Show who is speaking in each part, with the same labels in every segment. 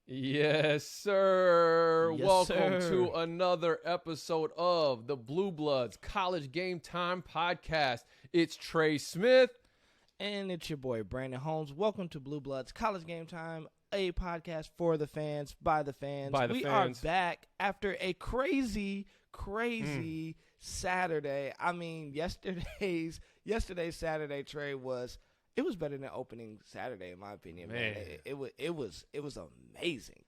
Speaker 1: Yes, sir.
Speaker 2: Yes,
Speaker 1: Welcome
Speaker 2: sir.
Speaker 1: to another episode of the Blue Bloods College Game Time podcast. It's Trey Smith.
Speaker 2: And it's your boy, Brandon Holmes. Welcome to Blue Bloods College Game Time, a podcast for the fans, by the fans. We are back after a crazy Saturday. I mean, yesterday's Saturday, Trey, was better than opening Saturday, in my opinion. Man. It was amazing.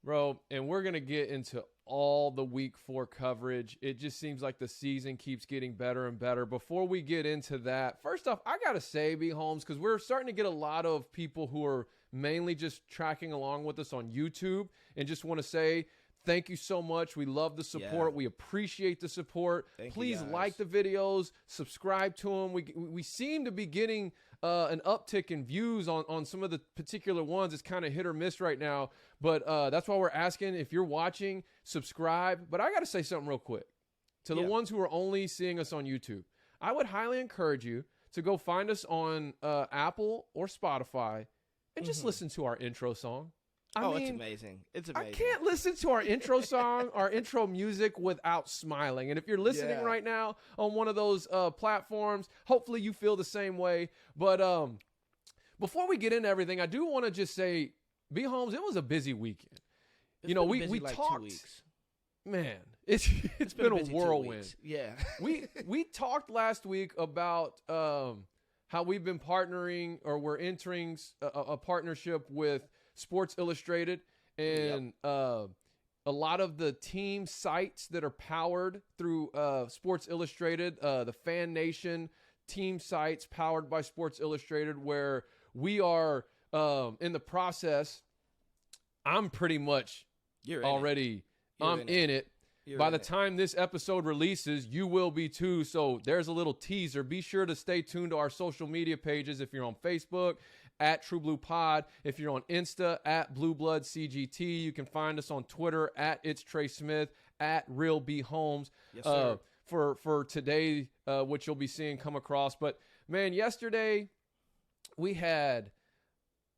Speaker 1: Bro, and we're going to get into all the Week 4 coverage. It just seems like the season keeps getting better and better. Before we get into that, first off, I got to say, B. Holmes, because we're starting to get a lot of people who are mainly just tracking along with us on YouTube, and just want to say thank you so much. We love the support. Yeah. We appreciate the support. Please like the videos, subscribe to them. We seem to be getting an uptick in views on some of the particular ones. It's kind of hit or miss right now, but that's why we're asking, if you're watching, subscribe. But I got to say something real quick to the ones who are only seeing us on YouTube. I would highly encourage you to go find us on Apple or Spotify and just listen to our intro song. I mean,
Speaker 2: it's amazing. It's amazing.
Speaker 1: I can't listen to our intro song, our intro music without smiling. And if you're listening right now on one of those platforms, hopefully you feel the same way. But before we get into everything, I do want to just say, B. Holmes, it was a busy weekend.
Speaker 2: We
Speaker 1: talked.
Speaker 2: 2 weeks.
Speaker 1: Man, it's been a whirlwind.
Speaker 2: Yeah.
Speaker 1: we talked last week about how we've been partnering, or we're entering a partnership with Sports Illustrated, and a lot of the team sites that are powered through Sports Illustrated, the Fan Nation team sites powered by Sports Illustrated, where we are in the process. I'm pretty much already in it. By the time this episode releases, you will be too. So there's a little teaser. Be sure to stay tuned to our social media pages. If you're on Facebook, at True Blue Pod. If you're on Insta, at Blue Blood CGT. You can find us on Twitter, at It's Trey Smith, at Real B Holmes.
Speaker 2: Yes, sir.
Speaker 1: For today, which you'll be seeing come across. But, man, yesterday we had,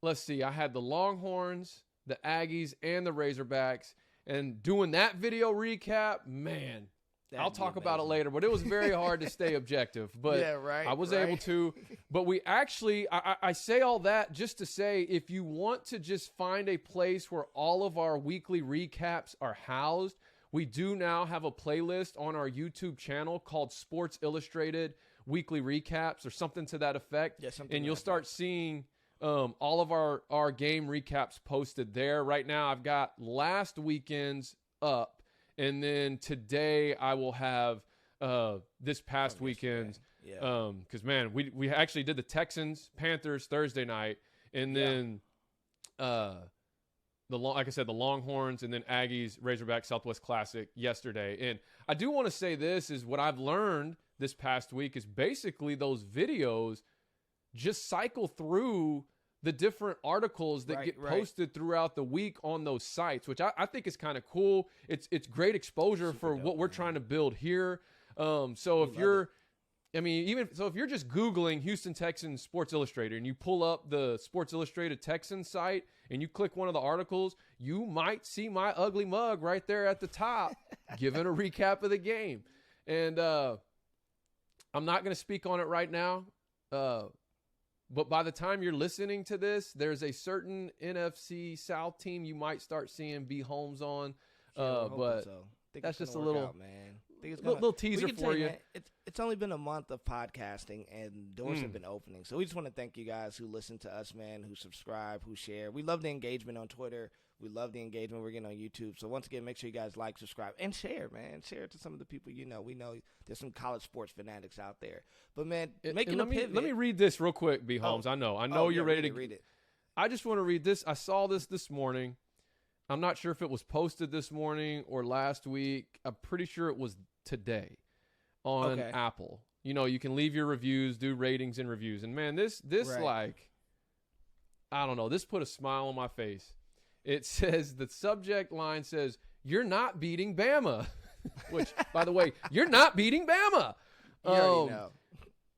Speaker 1: I had the Longhorns, the Aggies, and the Razorbacks. And doing that video recap, man, I'll talk about it later, but it was very hard to stay objective. But I was able to. But we actually, I say all that just to say, if you want to just find a place where all of our weekly recaps are housed, we do now have a playlist on our YouTube channel called Sports Illustrated Weekly Recaps, or something to that effect.
Speaker 2: Yeah,
Speaker 1: and you'll start seeing all of our game recaps posted there. Right now, I've got last weekend's up. And then today I will have this past weekend's, because, man, we actually did the Texans-Panthers Thursday night, and then like I said, the Longhorns, and then Aggies Razorback Southwest Classic yesterday. And I do want to say this is what I've learned this past week is basically those videos just cycle through the different articles that get posted throughout the week on those sites, which I think is kind of cool. It's great exposure for what we're trying to build here. So if you're just Googling Houston Texans Sports Illustrated and you pull up the Sports Illustrated Texans site and you click one of the articles, you might see my ugly mug right there at the top giving a recap of the game. And I'm not going to speak on it right now. But by the time you're listening to this, there's a certain NFC South team you might start seeing B. Holmes on. But that's just a little teaser for you.
Speaker 2: Man, it's only been a month of podcasting, and doors have been opening. So we just want to thank you guys who listen to us, man, who subscribe, who share. We love the engagement on Twitter. We love the engagement we're getting on YouTube. So once again, make sure you guys like, subscribe, and share, man. Share it to some of the people you know. We know there's some college sports fanatics out there. But, man, making a pivot.
Speaker 1: Let me read this real quick, B. Holmes. I know you're ready to
Speaker 2: read it.
Speaker 1: I just want to read this. I saw this morning. I'm not sure if it was posted this morning or last week. I'm pretty sure it was today on Apple. You can leave your reviews, do ratings and reviews. And, man, this I don't know. This put a smile on my face. It says, the subject line says, "You're not beating Bama," which, by the way, you're not beating Bama.
Speaker 2: You already know.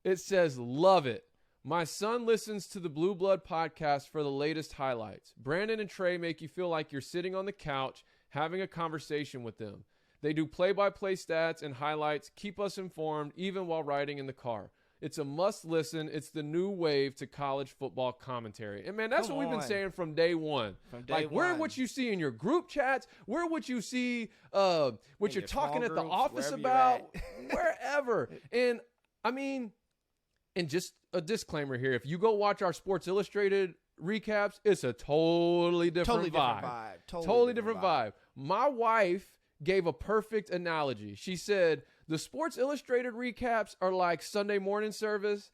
Speaker 1: It says, "Love it. My son listens to the Blue Blood podcast for the latest highlights. Brandon and Trey make you feel like you're sitting on the couch having a conversation with them. They do play-by-play stats and highlights, keep us informed even while riding in the car. It's a must listen. It's the new wave to college football commentary. And man, that's what we've been saying from day one. Where what you see in your group chats, where what you see what you're talking at the office about, wherever. And I mean, and just a disclaimer here, if you go watch our Sports Illustrated recaps, it's a totally different vibe. Totally different vibe. My wife gave a perfect analogy. She said, the Sports Illustrated recaps are like Sunday morning service.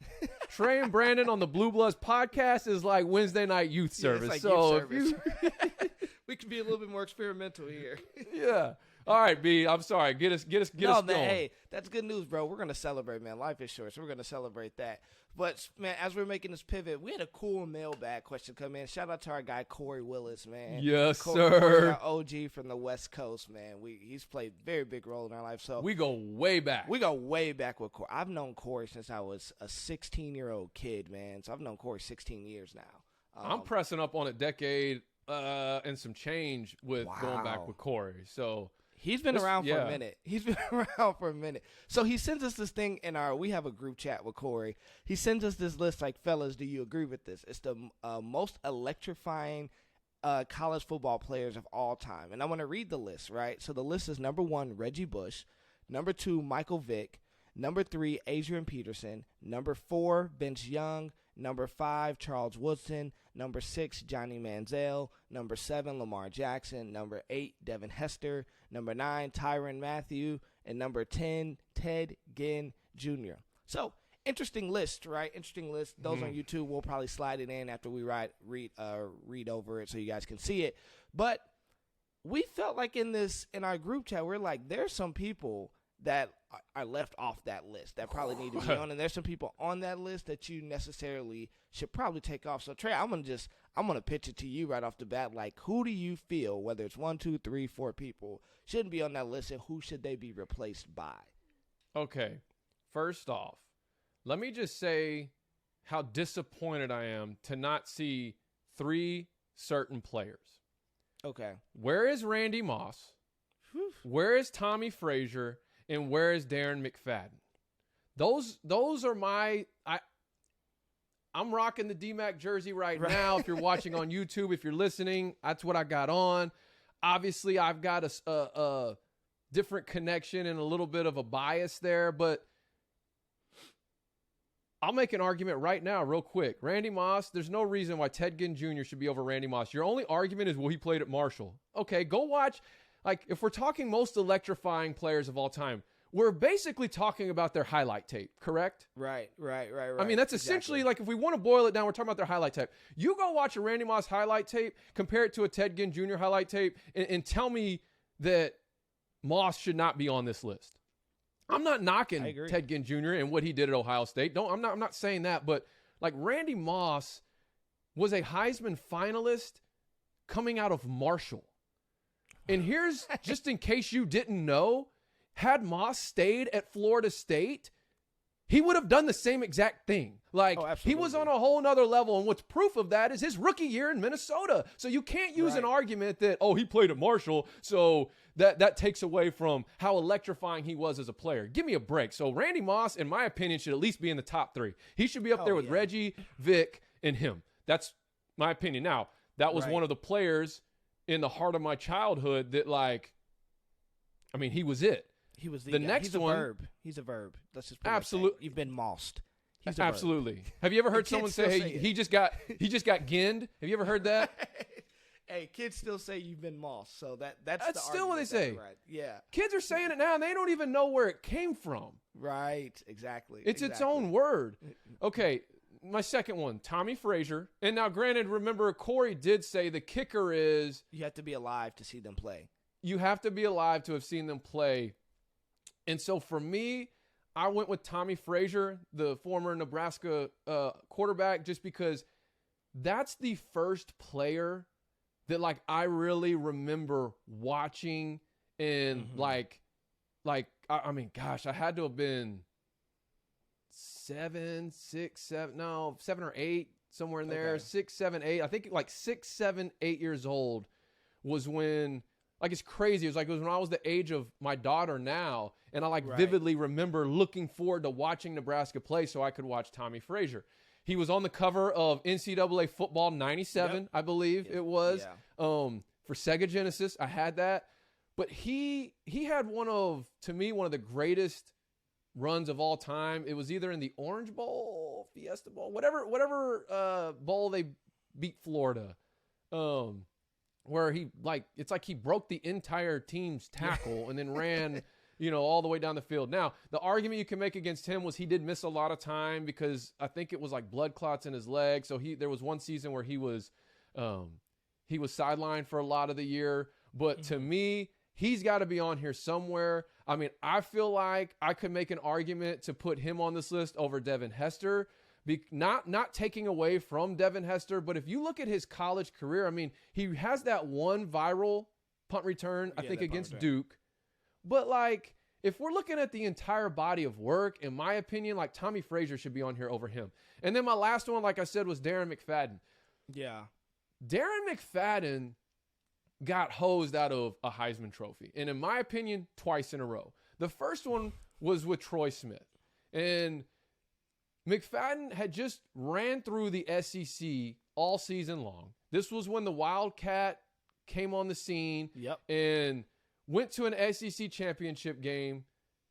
Speaker 1: Trey and Brandon on the Blue Bloods podcast is like Wednesday night youth service.
Speaker 2: Like
Speaker 1: so
Speaker 2: youth service. We can be a little bit more experimental here.
Speaker 1: Yeah. All right, B. I'm sorry. Get us going.
Speaker 2: Hey, that's good news, bro. We're gonna celebrate, man. Life is short, so we're gonna celebrate that. But man, as we're making this pivot, we had a cool mailbag question come in. Shout out to our guy Corey Willis, man.
Speaker 1: Yes,
Speaker 2: Corey,
Speaker 1: sir.
Speaker 2: our OG from the West Coast, man. He's played a very big role in our life. So
Speaker 1: we go way back.
Speaker 2: We go way back with Corey. I've known Corey since I was a 16-year-old kid, man. So I've known Corey 16 years now.
Speaker 1: I'm pressing up on a decade and some change with going back with Corey. So.
Speaker 2: He's been around for a minute. He's been around for a minute. So he sends us this thing in we have a group chat with Corey. He sends us this list like, fellas, do you agree with this? It's the most electrifying college football players of all time. And I want to read the list, right? So the list is number 1, Reggie Bush. Number 2, Michael Vick. Number 3, Adrian Peterson. Number 4, Vince Young. Number 5, Charles Woodson. Number 6, Johnny Manziel. Number 7, Lamar Jackson. Number 8, Devin Hester. Number 9, Tyrann Mathieu. And number 10, Ted Ginn Jr. So, interesting list, right? Interesting list. Those on YouTube, we'll probably slide it in after we read over it so you guys can see it. But we felt like in our group chat, we're like, there's some people that are left off that list that probably need to be on, and there's some people on that list that you necessarily should probably take off. So Trey, I'm gonna pitch it to you right off the bat. Like, who do you feel, whether it's 1, 2, 3, 4 people, shouldn't be on that list, and who should they be replaced by?
Speaker 1: Okay, first off, let me just say how disappointed I am to not see 3 certain players.
Speaker 2: Okay,
Speaker 1: where is Randy Moss?
Speaker 2: Whew.
Speaker 1: Where is Tommy Frazier? And where is Darren McFadden? Those are my I'm rocking the DMAC jersey right now. If you're watching on YouTube, if you're listening, that's what I got on. Obviously, I've got a different connection and a little bit of a bias there, but I'll make an argument right now real quick. Randy Moss, there's no reason why Ted Ginn Jr. should be over Randy Moss. Your only argument is, well, he played at Marshall. Okay, go watch. Like, if we're talking most electrifying players of all time, we're basically talking about their highlight tape, correct?
Speaker 2: Right.
Speaker 1: I mean, that's essentially, like, if we want to boil it down, we're talking about their highlight tape. You go watch a Randy Moss highlight tape, compare it to a Ted Ginn Jr. highlight tape, and tell me that Moss should not be on this list. I'm not knocking Ted Ginn Jr. and what he did at Ohio State. I'm not saying that, but, like, Randy Moss was a Heisman finalist coming out of Marshall. And here's, just in case you didn't know, had Moss stayed at Florida State, he would have done the same exact thing. Like, he was on a whole nother level, and what's proof of that is his rookie year in Minnesota. So you can't use an argument that, he played at Marshall, so that takes away from how electrifying he was as a player. Give me a break. So Randy Moss, in my opinion, should at least be in the top 3. He should be up there with Reggie, Vic, and him. That's my opinion. Now, that was one of the players in the heart of my childhood that, like, I mean, he was it.
Speaker 2: He was the next He's one. Verb. He's a verb. Let's just put
Speaker 1: absolutely.
Speaker 2: You've been mossed.
Speaker 1: He's a absolutely. Verb. Have you ever heard someone say, "Hey, he just got ginned"? Have you ever heard that?
Speaker 2: Hey, kids still say you've been mossed. So that's
Speaker 1: still what they say.
Speaker 2: Right. Yeah.
Speaker 1: Kids are saying it now, and they don't even know where it came from.
Speaker 2: Right. Exactly.
Speaker 1: It's its own word. Okay. My second one, Tommy Frazier. And now, granted, remember, Corey did say the kicker is...
Speaker 2: You have to be alive to see them play.
Speaker 1: You have to be alive to have seen them play. And so, for me, I went with Tommy Frazier, the former Nebraska quarterback, just because that's the first player that, like, I really remember watching and, I mean, gosh, I had to have been... 7 or 8, somewhere in there. 6, 7, 8. I think like 6, 7, 8 years old was when, like, it's crazy. It was when I was the age of my daughter now, and I vividly remember looking forward to watching Nebraska play so I could watch Tommy Frazier. He was on the cover of NCAA Football 97, I believe it was, for Sega Genesis. I had that. But he had to me, one of the greatest runs of all time. It was either in the Orange Bowl, Fiesta Bowl, whatever bowl they beat Florida, where it's like he broke the entire team's tackle and then ran all the way down the field. Now, the argument you can make against him was he did miss a lot of time because I think it was like blood clots in his leg. So there was one season where he was sidelined for a lot of the year. But to me, he's got to be on here somewhere. I mean, I feel like I could make an argument to put him on this list over Devin Hester. Not taking away from Devin Hester, but if you look at his college career, I mean, he has that one viral punt return, I think, against Duke. But, like, if we're looking at the entire body of work, in my opinion, like, Tommy Frazier should be on here over him. And then my last one, like I said, was Darren McFadden.
Speaker 2: Yeah.
Speaker 1: Darren McFadden got hosed out of a Heisman Trophy. And in my opinion, twice in a row. The first one was with Troy Smith. And McFadden had just ran through the SEC all season long. This was when the Wildcat came on the scene.
Speaker 2: Yep.
Speaker 1: And went to an SEC championship game.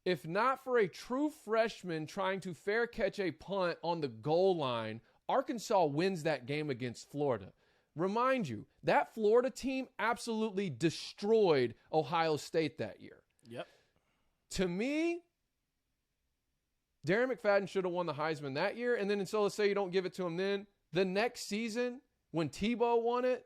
Speaker 1: If not for a true freshman trying to fair catch a punt on the goal line, Arkansas wins that game against Florida. Remind you, that Florida team absolutely destroyed Ohio State that year.
Speaker 2: Yep.
Speaker 1: To me, Darren McFadden should have won the Heisman that year. And then, so let's say you don't give it to him then. The next season, when Tebow won it,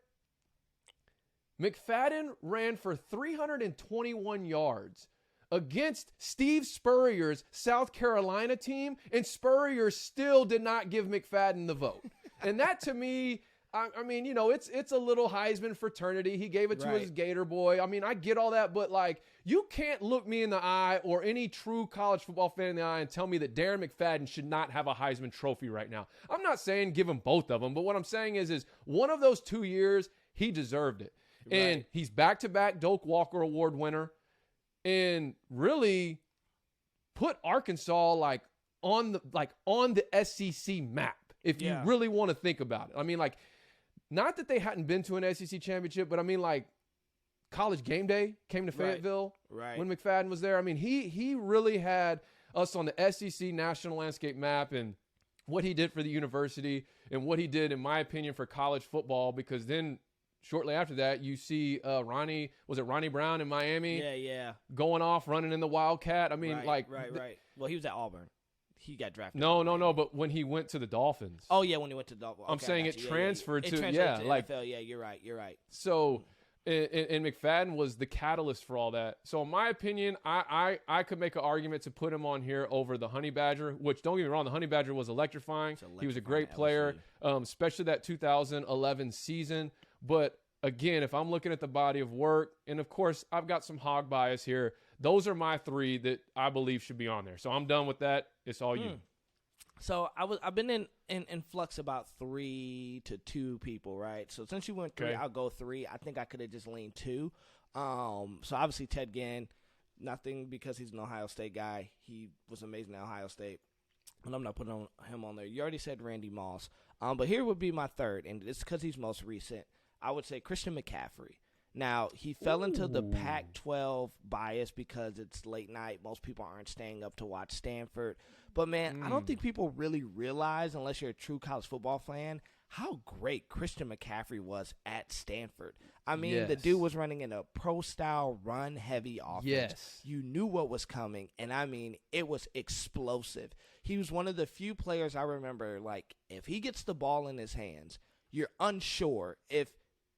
Speaker 1: McFadden ran for 321 yards against Steve Spurrier's South Carolina team, and Spurrier still did not give McFadden the vote. And that, to me, I mean, it's a little Heisman fraternity. He gave it to his Gator boy. I mean, I get all that, but, like, you can't look me in the eye or any true college football fan in the eye and tell me that Darren McFadden should not have a Heisman Trophy right now. I'm not saying give him both of them, but what I'm saying is one of those 2 years, he deserved it. Right. And he's back-to-back Doak Walker Award winner and really put Arkansas on the SEC map, if you really want to think about it. I mean, like, not that they hadn't been to an SEC championship, but I mean, like, College Game Day came to Fayetteville when McFadden was there. I mean, he really had us on the SEC national landscape map, and what he did for the university and what he did, in my opinion, for college football, because then shortly after that, you see Ronnie Brown in Miami?
Speaker 2: Yeah.
Speaker 1: Going off, running in the Wildcat. I mean,
Speaker 2: right. Well, he was at Auburn. He got drafted.
Speaker 1: No. But when he went to the Dolphins.
Speaker 2: Oh, yeah, when he went to the Dolphins.
Speaker 1: I'm saying it transferred to
Speaker 2: NFL. Yeah, you're right.
Speaker 1: So, and McFadden was the catalyst for all that. So, in my opinion, I could make an argument to put him on here over the Honey Badger, which, don't get me wrong, the Honey Badger was electrifying. He was a great player, especially that 2011 season. But again, if I'm looking at the body of work, and of course, I've got some hog bias here, those are my 3 that I believe should be on there. So I'm done with that. It's all you.
Speaker 2: So I've been in flux about 3 to 2 people, right? So since you went 3, I'll go 3. I think I could have just leaned 2. So obviously Ted Ginn, nothing because he's an Ohio State guy. He was amazing at Ohio State. And I'm not putting him on there. You already said Randy Moss. But here would be my 3rd, and it's because he's most recent. I would say Christian McCaffrey. Now, he fell into the Pac-12 bias because it's late night. Most people aren't staying up to watch Stanford. But, man, I don't think people really realize, unless you're a true college football fan, how great Christian McCaffrey was at Stanford. I mean, the dude was running in a pro-style, run-heavy offense.
Speaker 1: Yes.
Speaker 2: You knew what was coming, and, I mean, it was explosive. He was one of the few players I remember, like, if he gets the ball in his hands, you're unsure if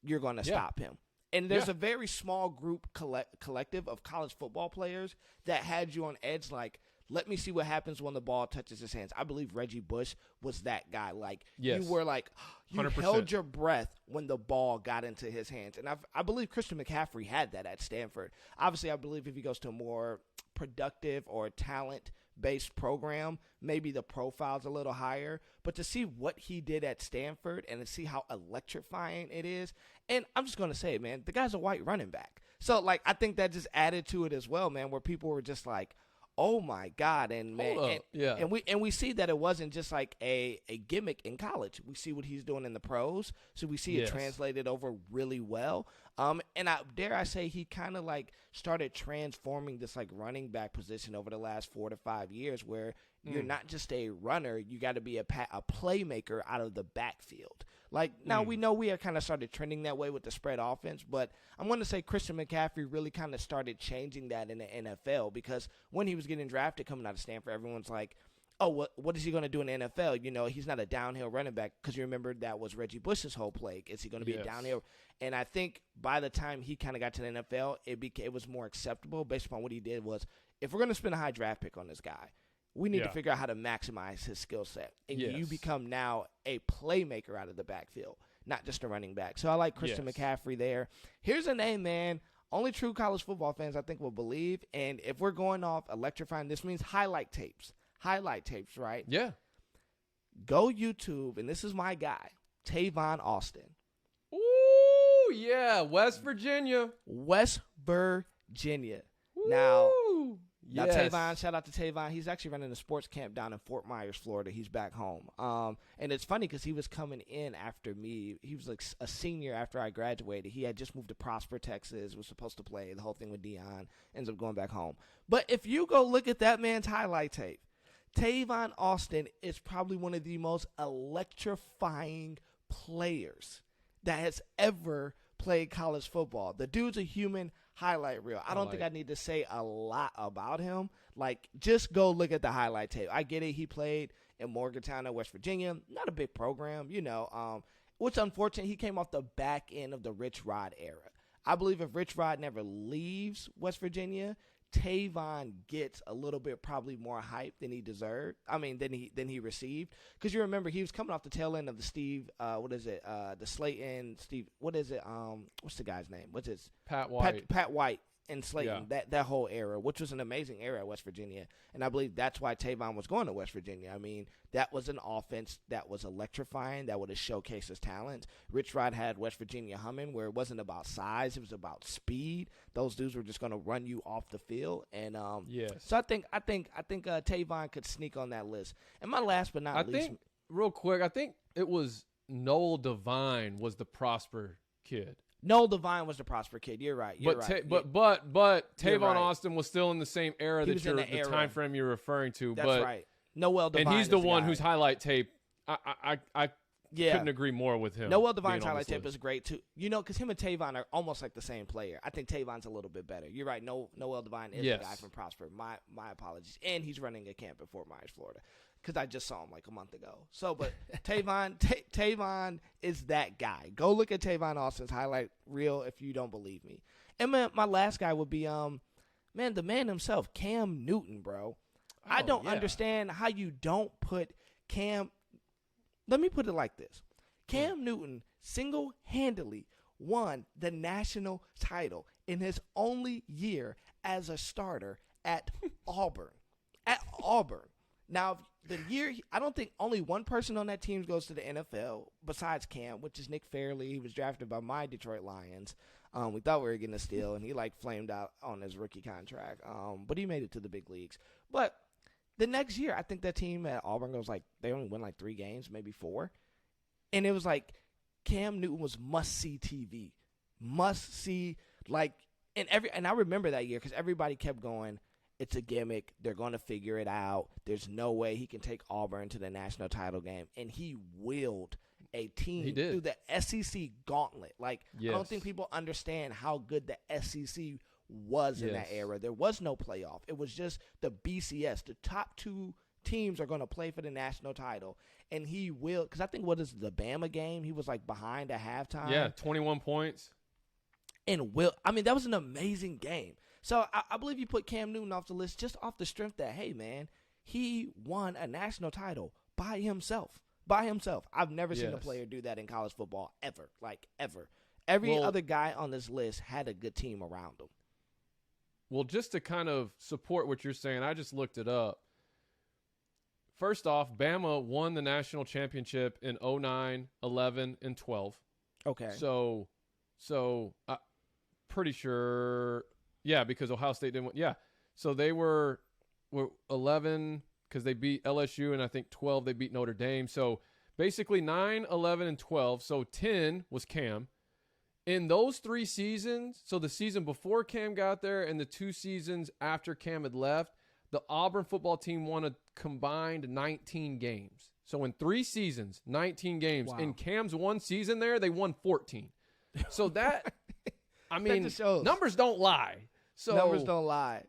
Speaker 2: you're going to stop him. And there's a very small group collective of college football players that had you on edge, like, let me see what happens when the ball touches his hands. I believe Reggie Bush was that guy. Like, you were like, you 100%. Held your breath when the ball got into his hands. And I believe Christian McCaffrey had that at Stanford. Obviously, I believe if he goes to a more productive or talent based program, maybe the profile's a little higher. But to see what he did at Stanford and to see how electrifying it is, and I'm just going to say it, man, the guy's a white running back. So, like, I think that just added to it as well, man, where people were just like, oh my God, and man, and we see that it wasn't just like a gimmick in college. We see what he's doing in the pros, so we see it translated over really well. And I say he kind of like started transforming this like running back position over the last 4 to 5 years, where you're not just a runner, you got to be a playmaker out of the backfield. Like, now we know we have kind of started trending that way with the spread offense, but I'm going to say Christian McCaffrey really kind of started changing that in the NFL, because when he was getting drafted coming out of Stanford, everyone's like, oh, what is he going to do in the NFL? You know, he's not a downhill running back, because you remember that was Reggie Bush's whole plague. Is he going to be a downhill? And I think by the time he kind of got to the NFL, it was more acceptable based upon what he did was, if we're going to spend a high draft pick on this guy, we need to figure out how to maximize his skill set. And you become now a playmaker out of the backfield, not just a running back. So I like Christian McCaffrey there. Here's a name, man. Only true college football fans, I think, will believe. And if we're going off electrifying, this means highlight tapes. Highlight tapes, right?
Speaker 1: Yeah.
Speaker 2: Go YouTube, and this is my guy, Tavon Austin.
Speaker 1: Ooh, yeah. West Virginia.
Speaker 2: West Virginia.
Speaker 1: Ooh.
Speaker 2: Now, Tavon, shout out to Tavon. He's actually running a sports camp down in Fort Myers, Florida. He's back home. And it's funny because he was coming in after me. He was like a senior after I graduated. He had just moved to Prosper, Texas, was supposed to play the whole thing with Dion, ends up going back home. But if you go look at that man's highlight tape, Tavon Austin is probably one of the most electrifying players that has ever played college football. The dude's a human highlight reel. I don't think I need to say a lot about him. Like, just go look at the highlight tape. I get it. He played in Morgantown, West Virginia. Not a big program, you know. Which, unfortunate, he came off the back end of the Rich Rod era. I believe if Rich Rod never leaves West Virginia, Tavon gets a little bit probably more hype than he deserved. I mean, than he received. Because you remember he was coming off the tail end of the Steve, the Slayton, Steve, what's the guy's name? What's his?
Speaker 1: Pat White.
Speaker 2: Pat White and Slayton, that whole era, which was an amazing era at West Virginia. And I believe that's why Tavon was going to West Virginia. I mean, that was an offense that was electrifying, that would have showcased his talent. Rich Rod had West Virginia humming, where it wasn't about size, it was about speed. Those dudes were just going to run you off the field. And so I think Tavon could sneak on that list. And my last but not least,
Speaker 1: real quick, I think it was Noel Devine was the Prosper kid.
Speaker 2: Noel Devine was the Prosper kid. You're right. But
Speaker 1: Tavon Austin was still in the same era that the time frame you're referring to.
Speaker 2: That's right. Noel Devine,
Speaker 1: and he's the one whose highlight tape. I couldn't agree more with him.
Speaker 2: Noel Devine's highlight tape is great too. You know, because him and Tavon are almost like the same player. I think Tavon's a little bit better. You're right. Noel Devine is the guy from Prosper. My apologies. And he's running a camp in Fort Myers, Florida, because I just saw him like a month ago. So, but Tavon is that guy. Go look at Tavon Austin's highlight reel if you don't believe me. And my last guy would be the man himself, Cam Newton, bro. I don't understand how you don't put Cam. Let me put it like this. Cam Newton single-handedly won the national title in his only year as a starter at Auburn. At Auburn. Now, the year, I don't think only one person on that team goes to the NFL besides Cam, which is Nick Fairley. He was drafted by my Detroit Lions. We thought we were getting a steal, and he flamed out on his rookie contract. But he made it to the big leagues. But the next year, I think that team at Auburn goes they only win 3 games, maybe 4. And it was Cam Newton was must-see TV. Must-see, and I remember that year because everybody kept going, it's a gimmick. They're going to figure it out. There's no way he can take Auburn to the national title game. And he willed a team through the SEC gauntlet. I don't think people understand how good the SEC was in that era. There was no playoff. It was just the BCS. The top 2 teams are going to play for the national title. And he will, because I think, what is the Bama game? He was behind at halftime.
Speaker 1: Yeah, 21 points.
Speaker 2: And that was an amazing game. So I believe you put Cam Newton off the list just off the strength that, hey, man, he won a national title by himself. By himself. I've never seen a player do that in college football ever. Ever. Every other guy on this list had a good team around him.
Speaker 1: Well, just to kind of support what you're saying, I just looked it up. first off, Bama won the national championship in 09, 11, and 12.
Speaker 2: Okay.
Speaker 1: So pretty sure, yeah, because Ohio State didn't win. Yeah. So they were 11 because they beat LSU, and I think 12 they beat Notre Dame. So basically 9, 11, and 12. So 10 was Cam. In those 3 seasons, so the season before Cam got there and the 2 seasons after Cam had left, the Auburn football team won a combined 19 games. So in 3 seasons, 19 games.
Speaker 2: Wow.
Speaker 1: In Cam's 1 season there, they won 14. So that, I mean,
Speaker 2: that just shows.
Speaker 1: Numbers don't lie. So
Speaker 2: Numbers don't lie.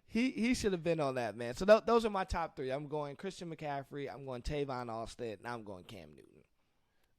Speaker 2: He should have been on that, man. So those are my top 3. I'm going Christian McCaffrey, I'm going Tavon Austin, and I'm going Cam Newton.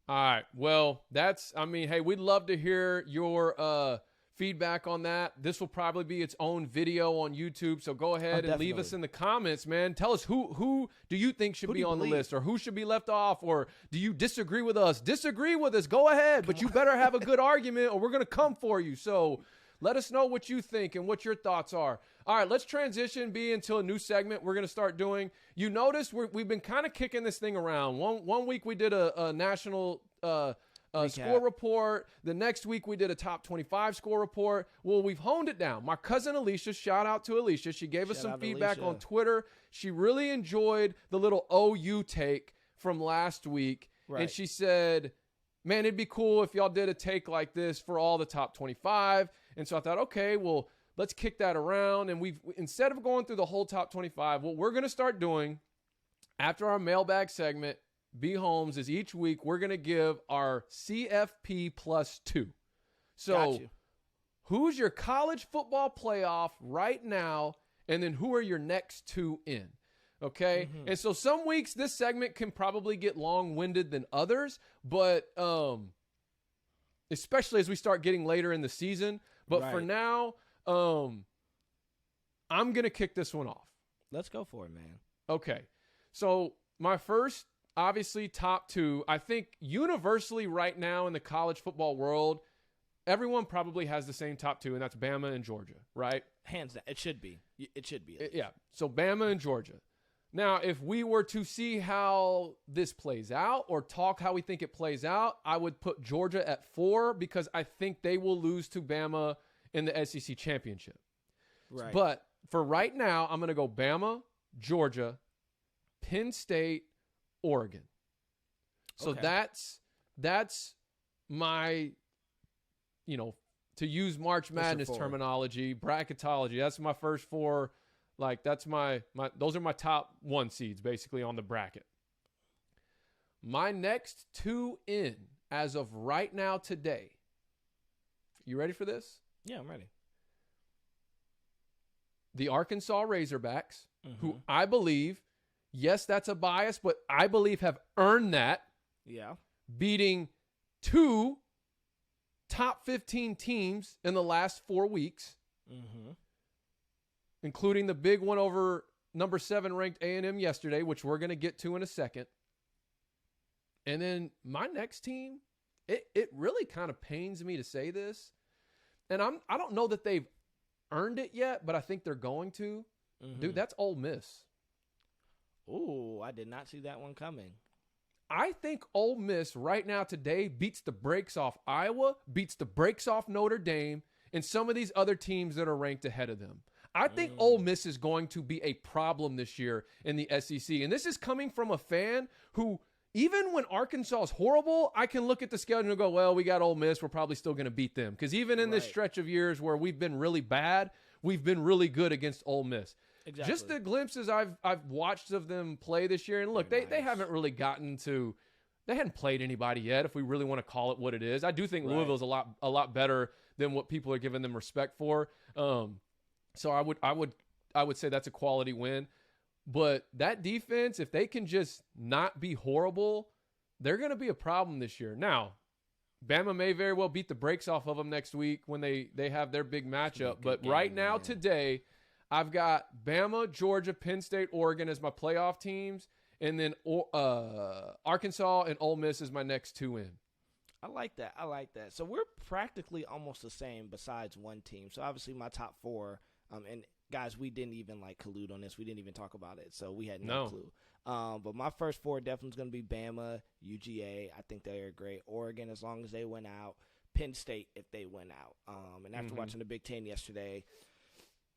Speaker 1: All right. Well, hey, we'd love to hear your feedback on that. This will probably be its own video on YouTube. So go ahead and leave us in the comments, man. Tell us who do you think should be on the list, or who should be left off, or do you disagree with us? Disagree with us. Go ahead, but you better have a good argument or we're going to come for you. So let us know what you think and what your thoughts are. All right, let's transition into a new segment we're going to start doing. You notice we've been kind of kicking this thing around. One week we did a national score report. The next week we did a top 25 score report. Well, we've honed it down. My cousin Alicia, shout out to Alicia. She gave us some feedback on Twitter. She really enjoyed the little OU take from last week. Right. And she said, man, it'd be cool if y'all did a take like this for all the top 25. And so I thought, okay, well, let's kick that around. And instead of going through the whole top 25, what we're going to start doing after our mailbag segment, B. Holmes, is each week we're going to give our CFP plus 2. So who's your college football playoff right now? And then who are your next 2 in? Okay. Mm-hmm. And so some weeks this segment can probably get long-winded than others, but especially as we start getting later in the season. But for now, I'm going to kick this one off.
Speaker 2: Let's go for it, man.
Speaker 1: Okay. So my first, obviously, top 2, I think universally right now in the college football world, everyone probably has the same top 2, and that's Bama and Georgia, right?
Speaker 2: Hands down. It should be. It should be.
Speaker 1: Yeah. So Bama and Georgia. Now, if we were to see how this plays out or talk how we think it plays out, I would put Georgia at 4 because I think they will lose to Bama in the SEC championship. Right. But for right now, I'm going to go Bama, Georgia, Penn State, Oregon. So that's my, to use March Madness terminology, bracketology. That's my first 4. Like, that's those are my top 1 seeds basically on the bracket. My next 2 in as of right now today. You ready for this?
Speaker 2: Yeah, I'm ready.
Speaker 1: The Arkansas Razorbacks, who I believe, yes, that's a bias, but I believe have earned that.
Speaker 2: Yeah.
Speaker 1: Beating 2 top 15 teams in the last 4 weeks. Mm-hmm. Including the big one over number 7 ranked A&M yesterday, which we're going to get to in a second. And then my next team, it really kind of pains me to say this. And I don't know that they've earned it yet, but I think they're going to. Mm-hmm. Dude, that's Ole Miss.
Speaker 2: Ooh, I did not see that one coming.
Speaker 1: I think Ole Miss right now today beats the brakes off Iowa, beats the brakes off Notre Dame, and some of these other teams that are ranked ahead of them. I think Ole Miss is going to be a problem this year in the SEC. And this is coming from a fan who, even when Arkansas is horrible, I can look at the schedule and go, well, we got Ole Miss. We're probably still going to beat them. Because even in this stretch of years where we've been really bad, we've been really good against Ole Miss. Exactly. Just the glimpses I've watched of them play this year. And look, they haven't really gotten to – they hadn't played anybody yet, if we really want to call it what it is. I do think Louisville's a lot better than what people are giving them respect for. So I would say that's a quality win. But that defense, if they can just not be horrible, they're going to be a problem this year. Now, Bama may very well beat the brakes off of them next week when they have their big matchup. But right now, today, I've got Bama, Georgia, Penn State, Oregon as my playoff teams. And then Arkansas and Ole Miss is my next 2 in.
Speaker 2: I like that. So we're practically almost the same besides one team. So obviously my top 4, and guys, we didn't even collude on this. We didn't even talk about it, so we had no clue. But my first four definitely is going to be Bama, UGA. I think they are great. Oregon, as long as they went out. Penn State, if they went out. And after watching the Big Ten yesterday,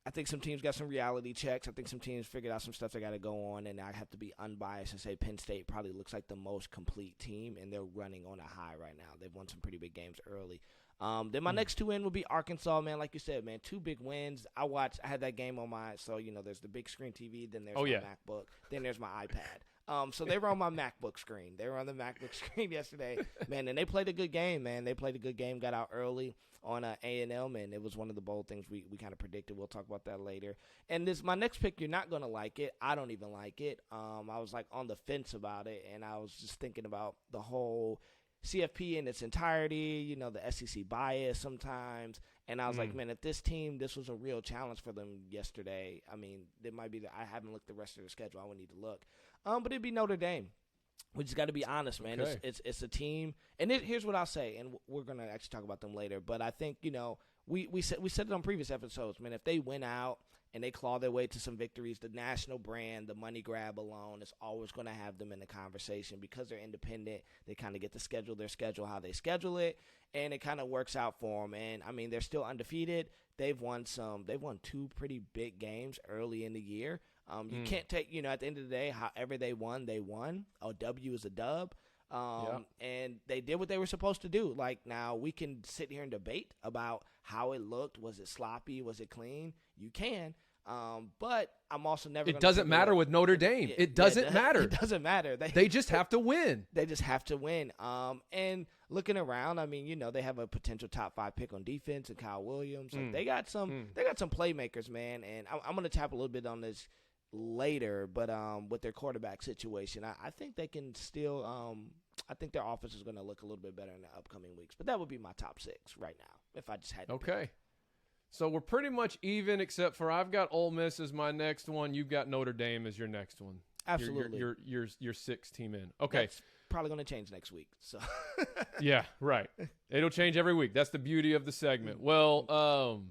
Speaker 2: I think some teams got some reality checks. I think some teams figured out some stuff they got to go on, and I have to be unbiased and say Penn State probably looks like the most complete team, and they're running on a high right now. They've won some pretty big games early. Then my next two in will be Arkansas, man. Like you said, man, two big wins. I had that game on so, there's the big screen TV, then there's my MacBook, then there's my iPad. So they were on my MacBook screen. They were on the MacBook screen yesterday, man, and they played a good game, man. They played a good game, got out early on A&M, and it was one of the bold things we kind of predicted. We'll talk about that later. And my next pick, you're not going to like it. I don't even like it. I was, on the fence about it, and I was just thinking about the whole CFP in its entirety, the SEC bias sometimes. And I was like, man, if this was a real challenge for them yesterday, I mean, it might be that I haven't looked the rest of the schedule. I would need to look. But it'd be Notre Dame. We just got to be honest, man. Okay. It's a team. And here's what I'll say, and we're going to actually talk about them later. But I think, we said it on previous episodes, man. If they win out and they claw their way to some victories, the national brand, the money grab alone is always going to have them in the conversation because they're independent. They kind of get to schedule their schedule how they schedule it, and it kind of works out for them. And, I mean, they're still undefeated. They've won two pretty big games early in the year. You can't take, at the end of the day, however they won. A W is a dub. And they did what they were supposed to do. Now we can sit here and debate about how it looked. Was it sloppy? Was it clean? You can. But I'm also never.
Speaker 1: It doesn't matter with Notre Dame. It doesn't matter.
Speaker 2: It doesn't matter.
Speaker 1: They just have to win.
Speaker 2: They just have to win. And looking around, I mean, they have a potential top 5 pick on defense and Kyle Williams. They got some. They got some playmakers, man. And I'm going to tap a little bit on this later, but with their quarterback situation, I think they can still. I think their offense is going to look a little bit better in the upcoming weeks. But that would be my top 6 right now if I just had to.
Speaker 1: Okay. So we're pretty much even, except for I've got Ole Miss as my next one. You've got Notre Dame as your next one.
Speaker 2: Absolutely.
Speaker 1: Your 6th team in. Okay.
Speaker 2: That's probably going to change next week. So.
Speaker 1: Yeah, right. It'll change every week. That's the beauty of the segment. Well, all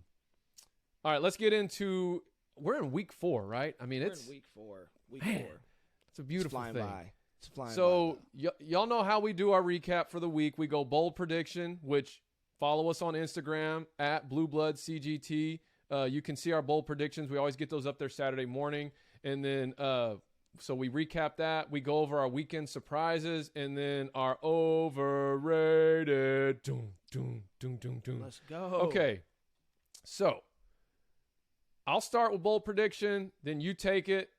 Speaker 1: right, let's get into. We're in week 4, right? I mean,
Speaker 2: we're in week 4. Week 4.
Speaker 1: It's a beautiful
Speaker 2: thing. It's flying by.
Speaker 1: So y'all know how we do our recap for the week. We go bold prediction, which follow us on Instagram at BlueBloodCGT. You can see our bold predictions. We always get those up there Saturday morning. And then so we recap that. We go over our weekend surprises and then our overrated. Doom, doom, doom, doom, doom.
Speaker 2: Let's go.
Speaker 1: Okay. So I'll start with bold prediction, then you take it,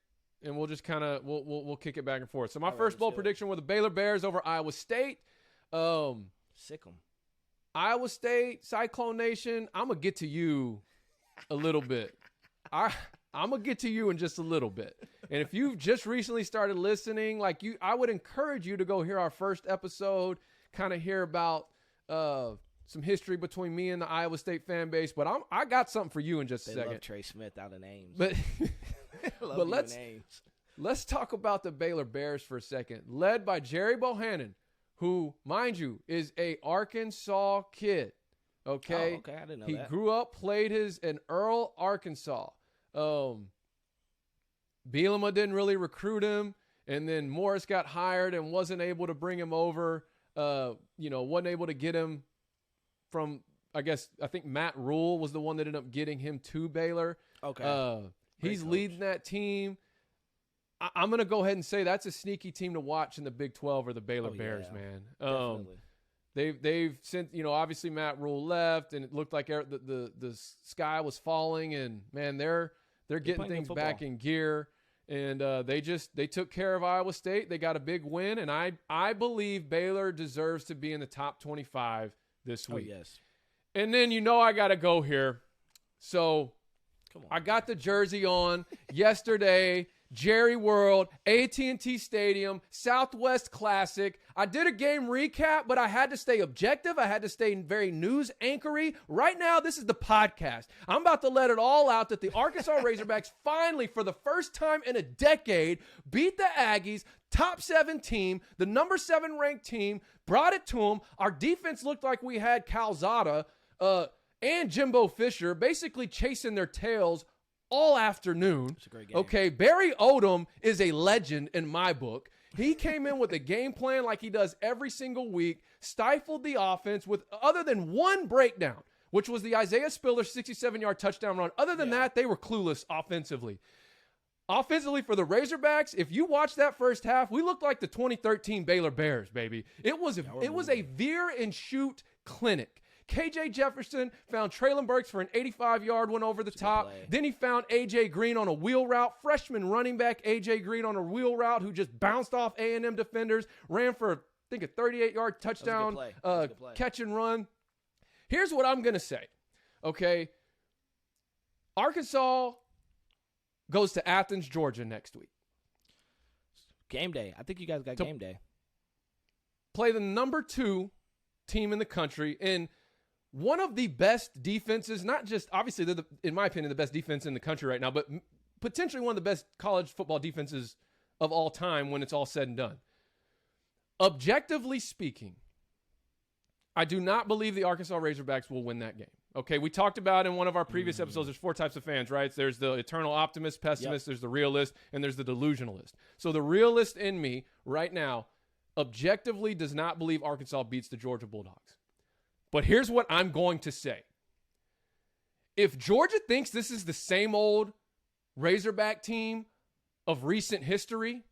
Speaker 1: and we'll just kind of we'll kick it back and forth. So my first bold prediction were the Baylor Bears over Iowa State.
Speaker 2: Sick 'em.
Speaker 1: Iowa State, Cyclone Nation, I'm going to get to you a little bit. I'm going to get to you in just a little bit. And if you've just recently started listening, I would encourage you to go hear our first episode, kind of hear about some history between me and the Iowa State fan base. But I got something for you in just a second.
Speaker 2: Love Trey Smith out of names.
Speaker 1: But let's talk about the Baylor Bears for a second, led by Jerry Bohannon, who, mind you, is a Arkansas kid. Okay?
Speaker 2: Oh, okay, I didn't know
Speaker 1: he
Speaker 2: that.
Speaker 1: grew up, played in Earl, Arkansas. Bielema didn't really recruit him, and then Morris got hired and wasn't able to bring him over. Wasn't able to get him from, I think Matt Rule was the one that ended up getting him to Baylor.
Speaker 2: Okay.
Speaker 1: He's leading that team. I'm going to go ahead and say that's a sneaky team to watch in the Big 12 or the Baylor Bears, man.
Speaker 2: Definitely.
Speaker 1: They've sent, obviously Matt Rule left, and it looked like the sky was falling, and man, they're getting things back in gear, and they took care of Iowa State. They got a big win, and I believe Baylor deserves to be in the top 25 this week.
Speaker 2: Oh, yes.
Speaker 1: And then I got to go here, so
Speaker 2: come on.
Speaker 1: I got the jersey on yesterday. Jerry World, AT&T Stadium, Southwest Classic. I did a game recap, but I had to stay objective. I had to stay very news anchory. Right now, this is the podcast. I'm about to let it all out that the Arkansas Razorbacks finally, for the first time in a decade, beat the Aggies, top 7 team, the number 7 ranked team, brought it to them. Our defense looked like we had Calzada and Jimbo Fisher basically chasing their tails all afternoon.
Speaker 2: It's a great game.
Speaker 1: Okay, Barry Odom is a legend in my book. He came in with a game plan like he does every single week, stifled the offense with other than one breakdown, which was the Isaiah Spiller 67-yard touchdown run. Other than that, they were clueless offensively. Offensively for the Razorbacks, if you watch that first half, we looked like the 2013 Baylor Bears, baby. It was a veer and shoot clinic. KJ Jefferson found Traylon Burks for an 85-yard one over the top. Then he found A.J. Green on a wheel route. Freshman running back A.J. Green on a wheel route who just bounced off A&M defenders, ran for, I think, a 38-yard touchdown catch and run. Here's what I'm going to say, okay? Arkansas goes to Athens, Georgia next week.
Speaker 2: Game day. I think you guys got game day.
Speaker 1: Play the number 2 team in the country and one of the best defenses, not just, obviously, they're, in my opinion, the best defense in the country right now, but potentially one of the best college football defenses of all time when it's all said and done. Objectively speaking, I do not believe the Arkansas Razorbacks will win that game. Okay, we talked about in one of our previous episodes, there's 4 types of fans, right? There's the eternal optimist, pessimist, there's the realist, and there's the delusionalist. So the realist in me right now objectively does not believe Arkansas beats the Georgia Bulldogs. But here's what I'm going to say. If Georgia thinks this is the same old Razorback team of recent history,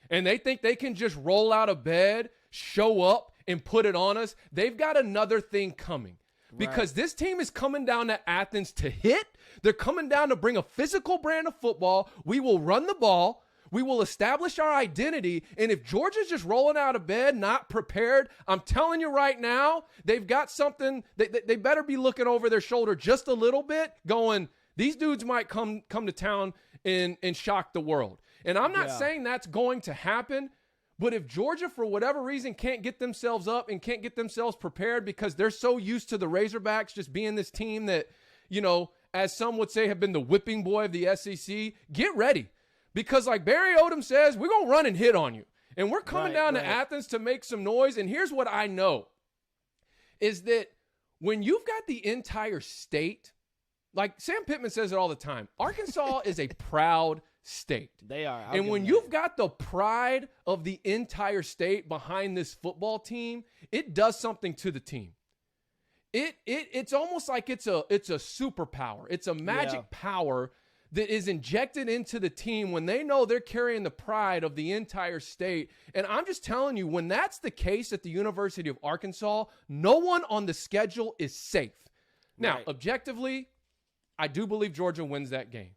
Speaker 1: and they think they can just roll out of bed, show up, and put it on us, they've got another thing coming. Because this team is coming down to Athens to hit. They're coming down to bring a physical brand of football. We will run the ball. We will establish our identity. And if Georgia's just rolling out of bed, not prepared, I'm telling you right now, they've got something. They better be looking over their shoulder just a little bit, going, these dudes might come to town and shock the world. And I'm not saying that's going to happen. But if Georgia, for whatever reason, can't get themselves up and can't get themselves prepared because they're so used to the Razorbacks just being this team that, you know, as some would say, have been the whipping boy of the SEC, get ready. Because like Barry Odom says, we're going to run and hit on you. And we're coming down to Athens to make some noise. And here's what I know is that when you've got the entire state, like Sam Pittman says it all the time, Arkansas is a proud state.
Speaker 2: They are.
Speaker 1: And when you've got the pride of the entire state behind this football team, it does something to the team. It's almost like it's a superpower. It's a magic power that is injected into the team when they know they're carrying the pride of the entire state. And I'm just telling you, when that's the case at the University of Arkansas, no one on the schedule is safe. Now, objectively, I do believe Georgia wins that game.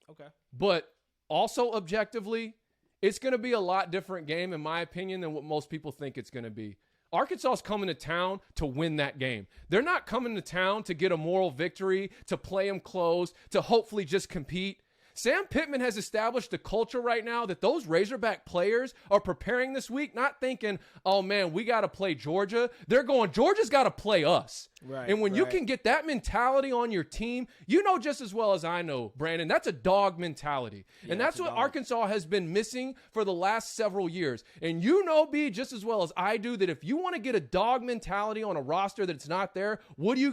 Speaker 2: Okay.
Speaker 1: But also objectively, it's going to be a lot different game, in my opinion, than what most people think it's going to be. Arkansas is coming to town to win that game. They're not coming to town to get a moral victory, to play them close, to hopefully just compete. Sam Pittman has established a culture right now that those Razorback players are preparing this week, not thinking, oh, man, we got to play Georgia. They're going, Georgia's got to play us. And when you can get that mentality on your team, you know just as well as I know, Brandon, that's a dog mentality. And that's what Arkansas has been missing for the last several years. And you know, B, just as well as I do, that if you want to get a dog mentality on a roster that's not there, what do? You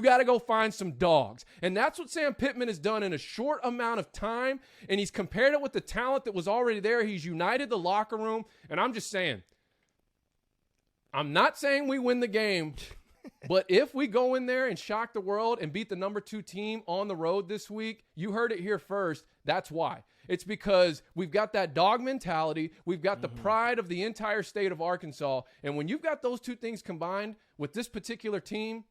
Speaker 1: got to go find some dogs. And that's what Sam Pittman has done in a short amount of time. And he's compared it with the talent that was already there. He's united the locker room. And I'm just saying, I'm not saying we win the game, but if we go in there and shock the world and beat the number 2 team on the road this week, you heard it here first. That's why. It's because we've got that dog mentality. We've got the pride of the entire state of Arkansas. And when you've got those two things combined with this particular team,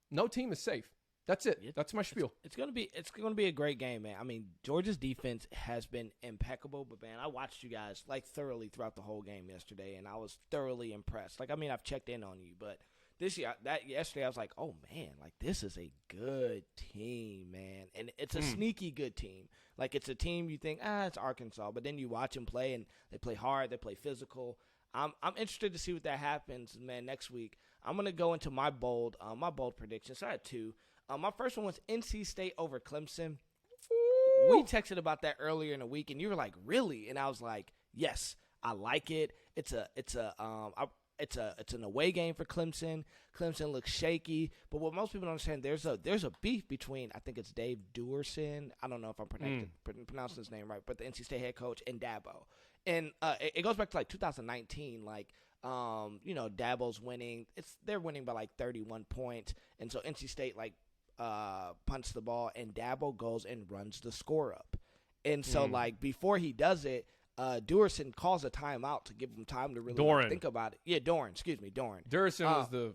Speaker 1: no team is safe. That's it. That's my spiel.
Speaker 2: It's gonna be a great game, man. I mean, Georgia's defense has been impeccable, but man, I watched you guys like thoroughly throughout the whole game yesterday, and I was thoroughly impressed. Like, I mean, I've checked in on you, but yesterday I was like, oh man, like this is a good team, man, and it's a sneaky good team. Like, it's a team you think, it's Arkansas, but then you watch them play, and they play hard, they play physical. I'm interested to see what that happens, man. Next week, I'm gonna go into my bold predictions. So I had 2. My first one was NC State over Clemson. Ooh. We texted about that earlier in the week, and you were like, really? And I was like, yes, I like it. it's an away game for Clemson. Clemson looks shaky, but what most people don't understand, there's a beef between, I think it's Dave Duerson. I don't know if I'm pronouncing his name right, but the NC State head coach, and Dabo. And it goes back to like 2019, like Dabo's winning. They're winning by like 31 points, and so NC State like punts the ball, and Dabo goes and runs the score up. And so like before he does it, Duerson calls a timeout to give him time to really think about it. Yeah, Doran. Excuse me, Doran.
Speaker 1: Duerson was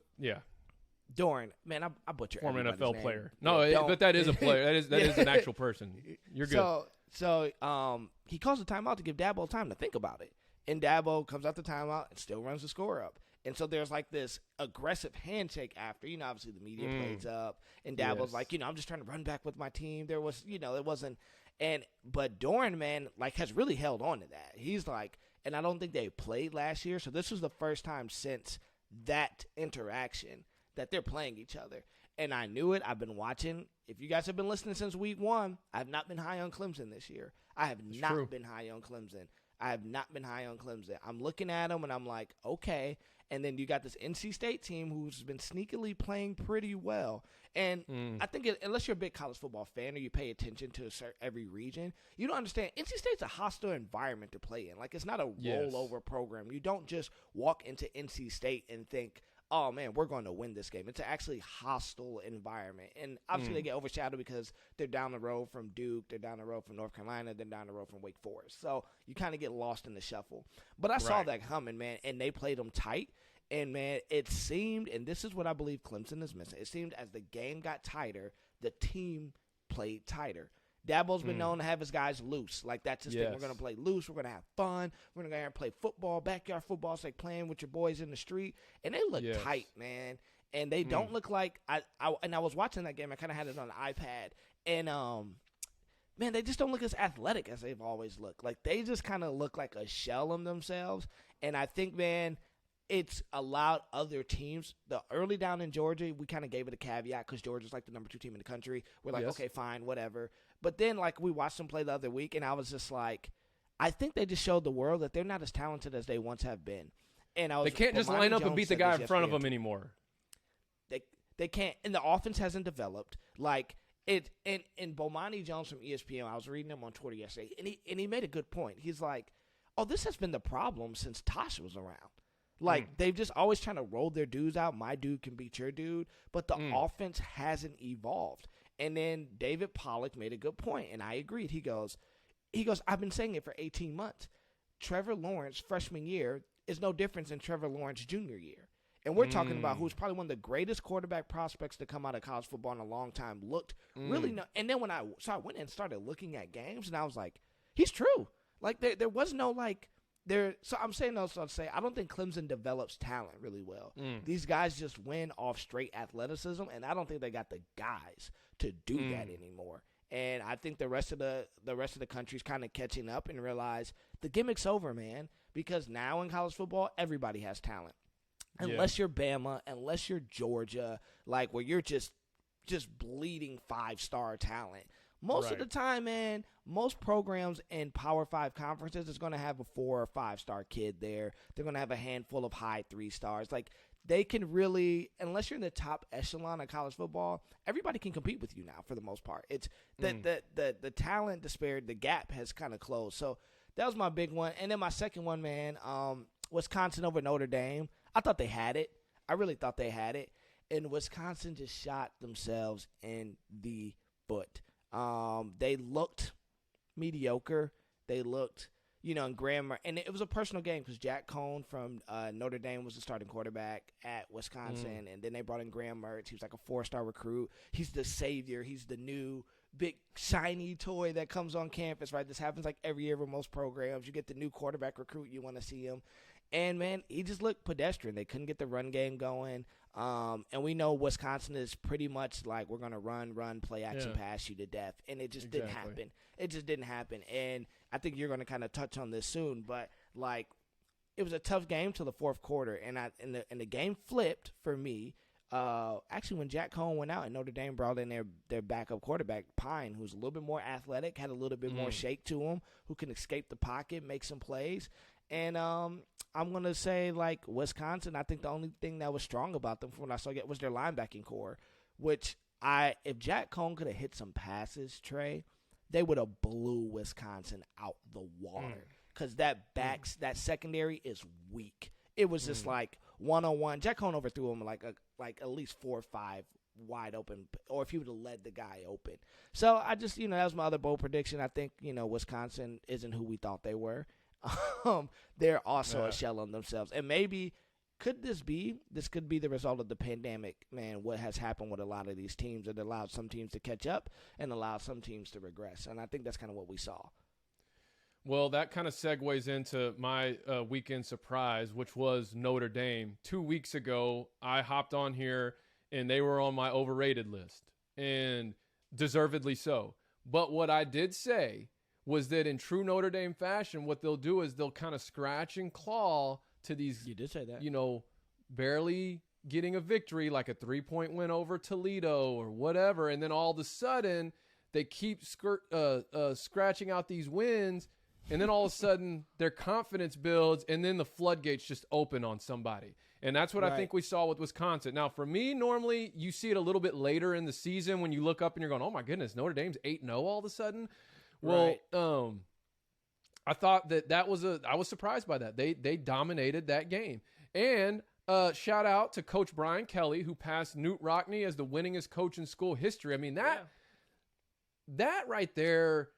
Speaker 2: Doran. Man, I butcher
Speaker 1: former NFL
Speaker 2: name.
Speaker 1: player. No, but that is a player. That is an actual person. You're good.
Speaker 2: So he calls a timeout to give Dabo time to think about it. And Dabo comes out the timeout and still runs the score up. And so there's like this aggressive handshake after. Obviously the media plays up. And Dabo's like, I'm just trying to run back with my team. There was, it wasn't. But Doran, man, like has really held on to that. He's like, and I don't think they played last year. So this was the first time since that interaction that they're playing each other. And I knew it. I've been watching. If you guys have been listening since week 1, I have not been high on Clemson this year. I have not been high on Clemson. I'm looking at them, and I'm like, okay. And then you got this NC State team who's been sneakily playing pretty well. And I think unless you're a big college football fan or you pay attention to every region, you don't understand. NC State's a hostile environment to play in. Like, it's not a rollover program. You don't just walk into NC State and think, oh, man, we're going to win this game. It's an actually hostile environment. And obviously they get overshadowed because they're down the road from Duke, they're down the road from North Carolina, they're down the road from Wake Forest. So you kind of get lost in the shuffle. But I saw that coming, man, and they played them tight. And, man, it seemed, and this is what I believe Clemson is missing, it seemed as the game got tighter, the team played tighter. Dabo's been known to have his guys loose. Like, that's his thing. We're going to play loose. We're going to have fun. We're going to go out and play football, backyard football. It's like playing with your boys in the street. And they look tight, man. And they don't look like I was watching that game. I kind of had it on the iPad. And, man, they just don't look as athletic as they've always looked. Like, they just kind of look like a shell of themselves. And I think, man, it's allowed other teams. The early down in Georgia, we kind of gave it a caveat because Georgia's like the number 2 team in the country. We're like, okay, fine, whatever. But then, like, we watched them play the other week, and I was just like, I think they just showed the world that they're not as talented as they once have been. And they
Speaker 1: can't just line up and beat the guy in front of them anymore.
Speaker 2: They can't, and the offense hasn't developed. Like, and Bomani Jones from ESPN, I was reading him on Twitter yesterday, and he made a good point. He's like, oh, this has been the problem since Tosh was around. Like, they've just always trying to roll their dudes out. My dude can beat your dude. But the offense hasn't evolved. And then David Pollack made a good point, and I agreed. He goes, I've been saying it for 18 months. Trevor Lawrence, freshman year, is no different than Trevor Lawrence junior year. And we're talking about who's probably one of the greatest quarterback prospects to come out of college football in a long time. Looked really no. And then I went and started looking at games, and I was like, he's true. Like, there was no, like, so I'm saying also to say I don't think Clemson develops talent really well. These guys just win off straight athleticism, and I don't think they got the guys to do that anymore. And I think the rest of the country's kind of catching up and realize the gimmick's over, man. Because now in college football, everybody has talent, unless you're Bama, unless you're Georgia, like where you're just bleeding 5-star talent. Most of the time, man, most programs in Power 5 conferences is going to have a 4 or 5-star kid there. They're going to have a handful of high 3 stars. Like, they can really, unless you're in the top echelon of college football, everybody can compete with you now for the most part. It's the talent disparity, the gap has kind of closed. So that was my big one. And then my second one, man, Wisconsin over Notre Dame. I thought they had it. I really thought they had it. And Wisconsin just shot themselves in the foot. They looked mediocre. They looked, in grammar. And it was a personal game because Jack Cohn from Notre Dame was the starting quarterback at Wisconsin. And then they brought in Graham Mertz. He was like a 4-star recruit. He's the savior. He's the new big shiny toy that comes on campus, right? This happens like every year with most programs. You get the new quarterback recruit. You want to see him. And, man, he just looked pedestrian. They couldn't get the run game going. And we know Wisconsin is pretty much like we're going to run, play action, pass you to death. And it just didn't happen. It just didn't happen. And I think you're going to kind of touch on this soon. But, like, it was a tough game till the fourth quarter. And the game flipped for me. Actually, when Jack Cohn went out and Notre Dame brought in their backup quarterback, Pine, who's a little bit more athletic, had a little bit more shake to him, who can escape the pocket, make some plays. And I'm going to say, like, Wisconsin, I think the only thing that was strong about them from when I saw it was their linebacking core, which if Jack Cohn could have hit some passes, Trey, they would have blew Wisconsin out the water because that secondary is weak. It was just like one-on-one. Jack Cohn overthrew him like at least 4 or 5 wide open, or if he would have led the guy open. So I just, that was my other bold prediction. I think, Wisconsin isn't who we thought they were. They're also a shell on themselves. And maybe this could be the result of the pandemic, man, what has happened with a lot of these teams that allowed some teams to catch up and allowed some teams to regress. And I think that's kind of what we saw.
Speaker 1: Well, that kind of segues into my weekend surprise, which was Notre Dame. 2 weeks ago, I hopped on here, and they were on my overrated list, and deservedly so. But what I did say was that in true Notre Dame fashion, what they'll do is they'll kind of scratch and claw to these,
Speaker 2: you did say that,
Speaker 1: barely getting a victory, like a 3-point win over Toledo or whatever, and then all of a sudden they keep scratching out these wins, and then all of a sudden their confidence builds, and then the floodgates just open on somebody. And that's what I think we saw with Wisconsin. Now, for me, normally you see it a little bit later in the season when you look up and you're going, oh, my goodness, Notre Dame's 8-0 all of a sudden. Well, I thought I was surprised by that. They dominated that game. And shout out to Coach Brian Kelly, who passed Newt Rockne as the winningest coach in school history. I mean, that right there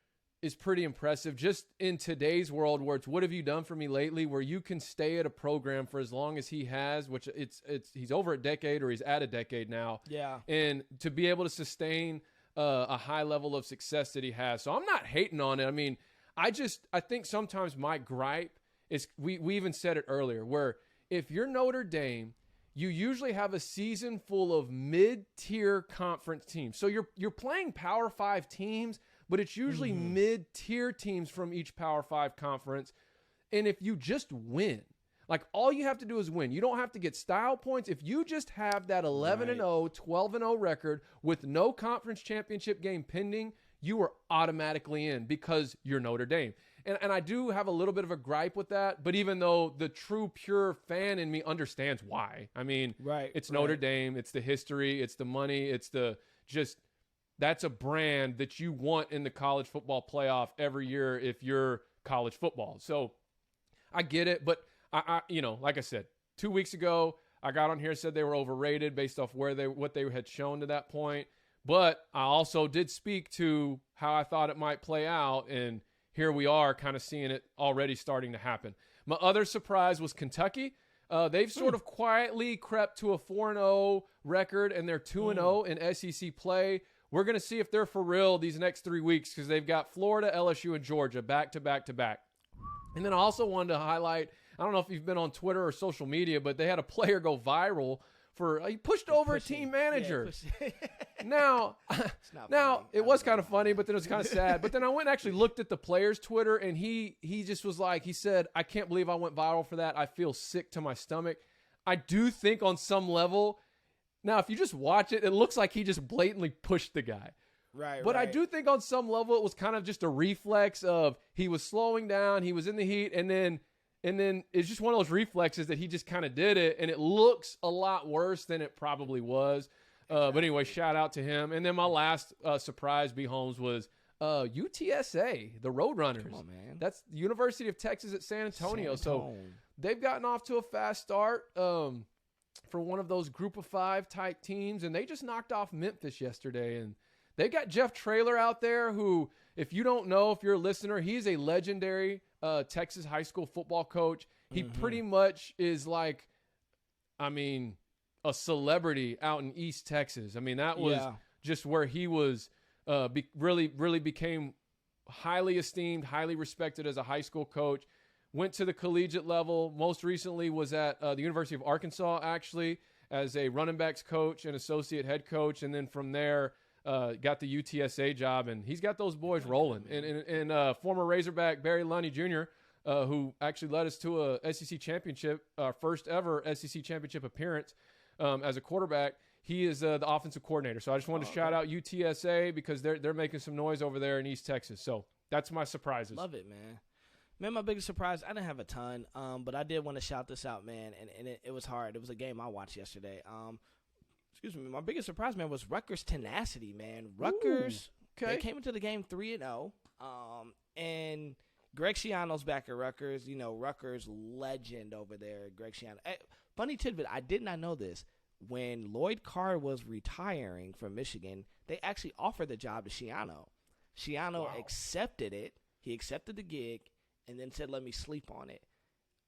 Speaker 1: is pretty impressive just in today's world where it's what have you done for me lately, where you can stay at a program for as long as he has, which he's over a decade or he's at a decade now.
Speaker 2: Yeah. And
Speaker 1: to be able to sustain a high level of success that he has. So I'm not hating on it. I mean, I think sometimes my gripe is, we even said it earlier, where if you're Notre Dame, you usually have a season full of mid-tier conference teams. So you're playing Power 5 teams, but it's usually mid-tier teams from each Power 5 conference. And if you just win, like all you have to do is win. You don't have to get style points. If you just have that 11-0, 12-0 record with no conference championship game pending, you are automatically in because you're Notre Dame. And I do have a little bit of a gripe with that, but even though the true pure fan in me understands why. I mean, it's Notre Dame, it's the history, it's the money, it's that's a brand that you want in the college football playoff every year if you're college football. So I get it, but I like I said, 2 weeks ago, I got on here and said they were overrated based off what they had shown to that point. But I also did speak to how I thought it might play out, and here we are kind of seeing it already starting to happen. My other surprise was Kentucky. They've sort of quietly crept to a 4-0 record, and they're 2-0 in SEC play. We're going to see if they're for real these next 3 weeks because they've got Florida, LSU, and Georgia back to back to back. And then I also wanted to highlight, I don't know if you've been on Twitter or social media, but they had a player go viral he pushed over a team manager. Now it was kind of funny, but then it was kind of sad. But then I went and actually looked at the player's Twitter, and he just was like, he said, I can't believe I went viral for that. I feel sick to my stomach. I do think on some level, now if you just watch it, it looks like he just blatantly pushed the guy. But I do think on some level it was kind of just a reflex of he was slowing down, he was in the heat, and then it's just one of those reflexes that he just kind of did it, and it looks a lot worse than it probably was. But anyway, shout out to him. And then my last surprise, B. Holmes, was UTSA, the Roadrunners.
Speaker 2: Come on, man.
Speaker 1: That's the University of Texas at San Antonio. So they've gotten off to a fast start for one of those group of 5 type teams, and they just knocked off Memphis yesterday. And they got Jeff Traylor out there who, if you don't know, if you're a listener, he's a legendary Texas high school football coach. He pretty much is like, I mean, a celebrity out in East Texas. I mean, that was just where he was really became highly esteemed, highly respected as a high school coach. Went to the collegiate level. Most recently was at the University of Arkansas, actually, as a running backs coach and associate head coach. And then from there, got the UTSA job, and he's got those boys rolling. And former Razorback Barry Lunny Jr., who actually led us to a SEC championship, first ever SEC championship appearance as a quarterback. He is the offensive coordinator. So I just wanted to shout out UTSA because they're making some noise over there in East Texas. So that's my surprises.
Speaker 2: Love it, man. Man, my biggest surprise, I didn't have a ton, but I did want to shout this out, man, and it was hard. It was a game I watched yesterday. My biggest surprise, man, was Rutgers' tenacity, man. Rutgers, they came into the game 3-0, and Greg Schiano's back at Rutgers. You know, Rutgers legend over there, Greg Schiano. Funny tidbit, I did not know this. When Lloyd Carr was retiring from Michigan, they actually offered the job to Schiano. Schiano accepted it. He accepted the gig. And then said, let me sleep on it.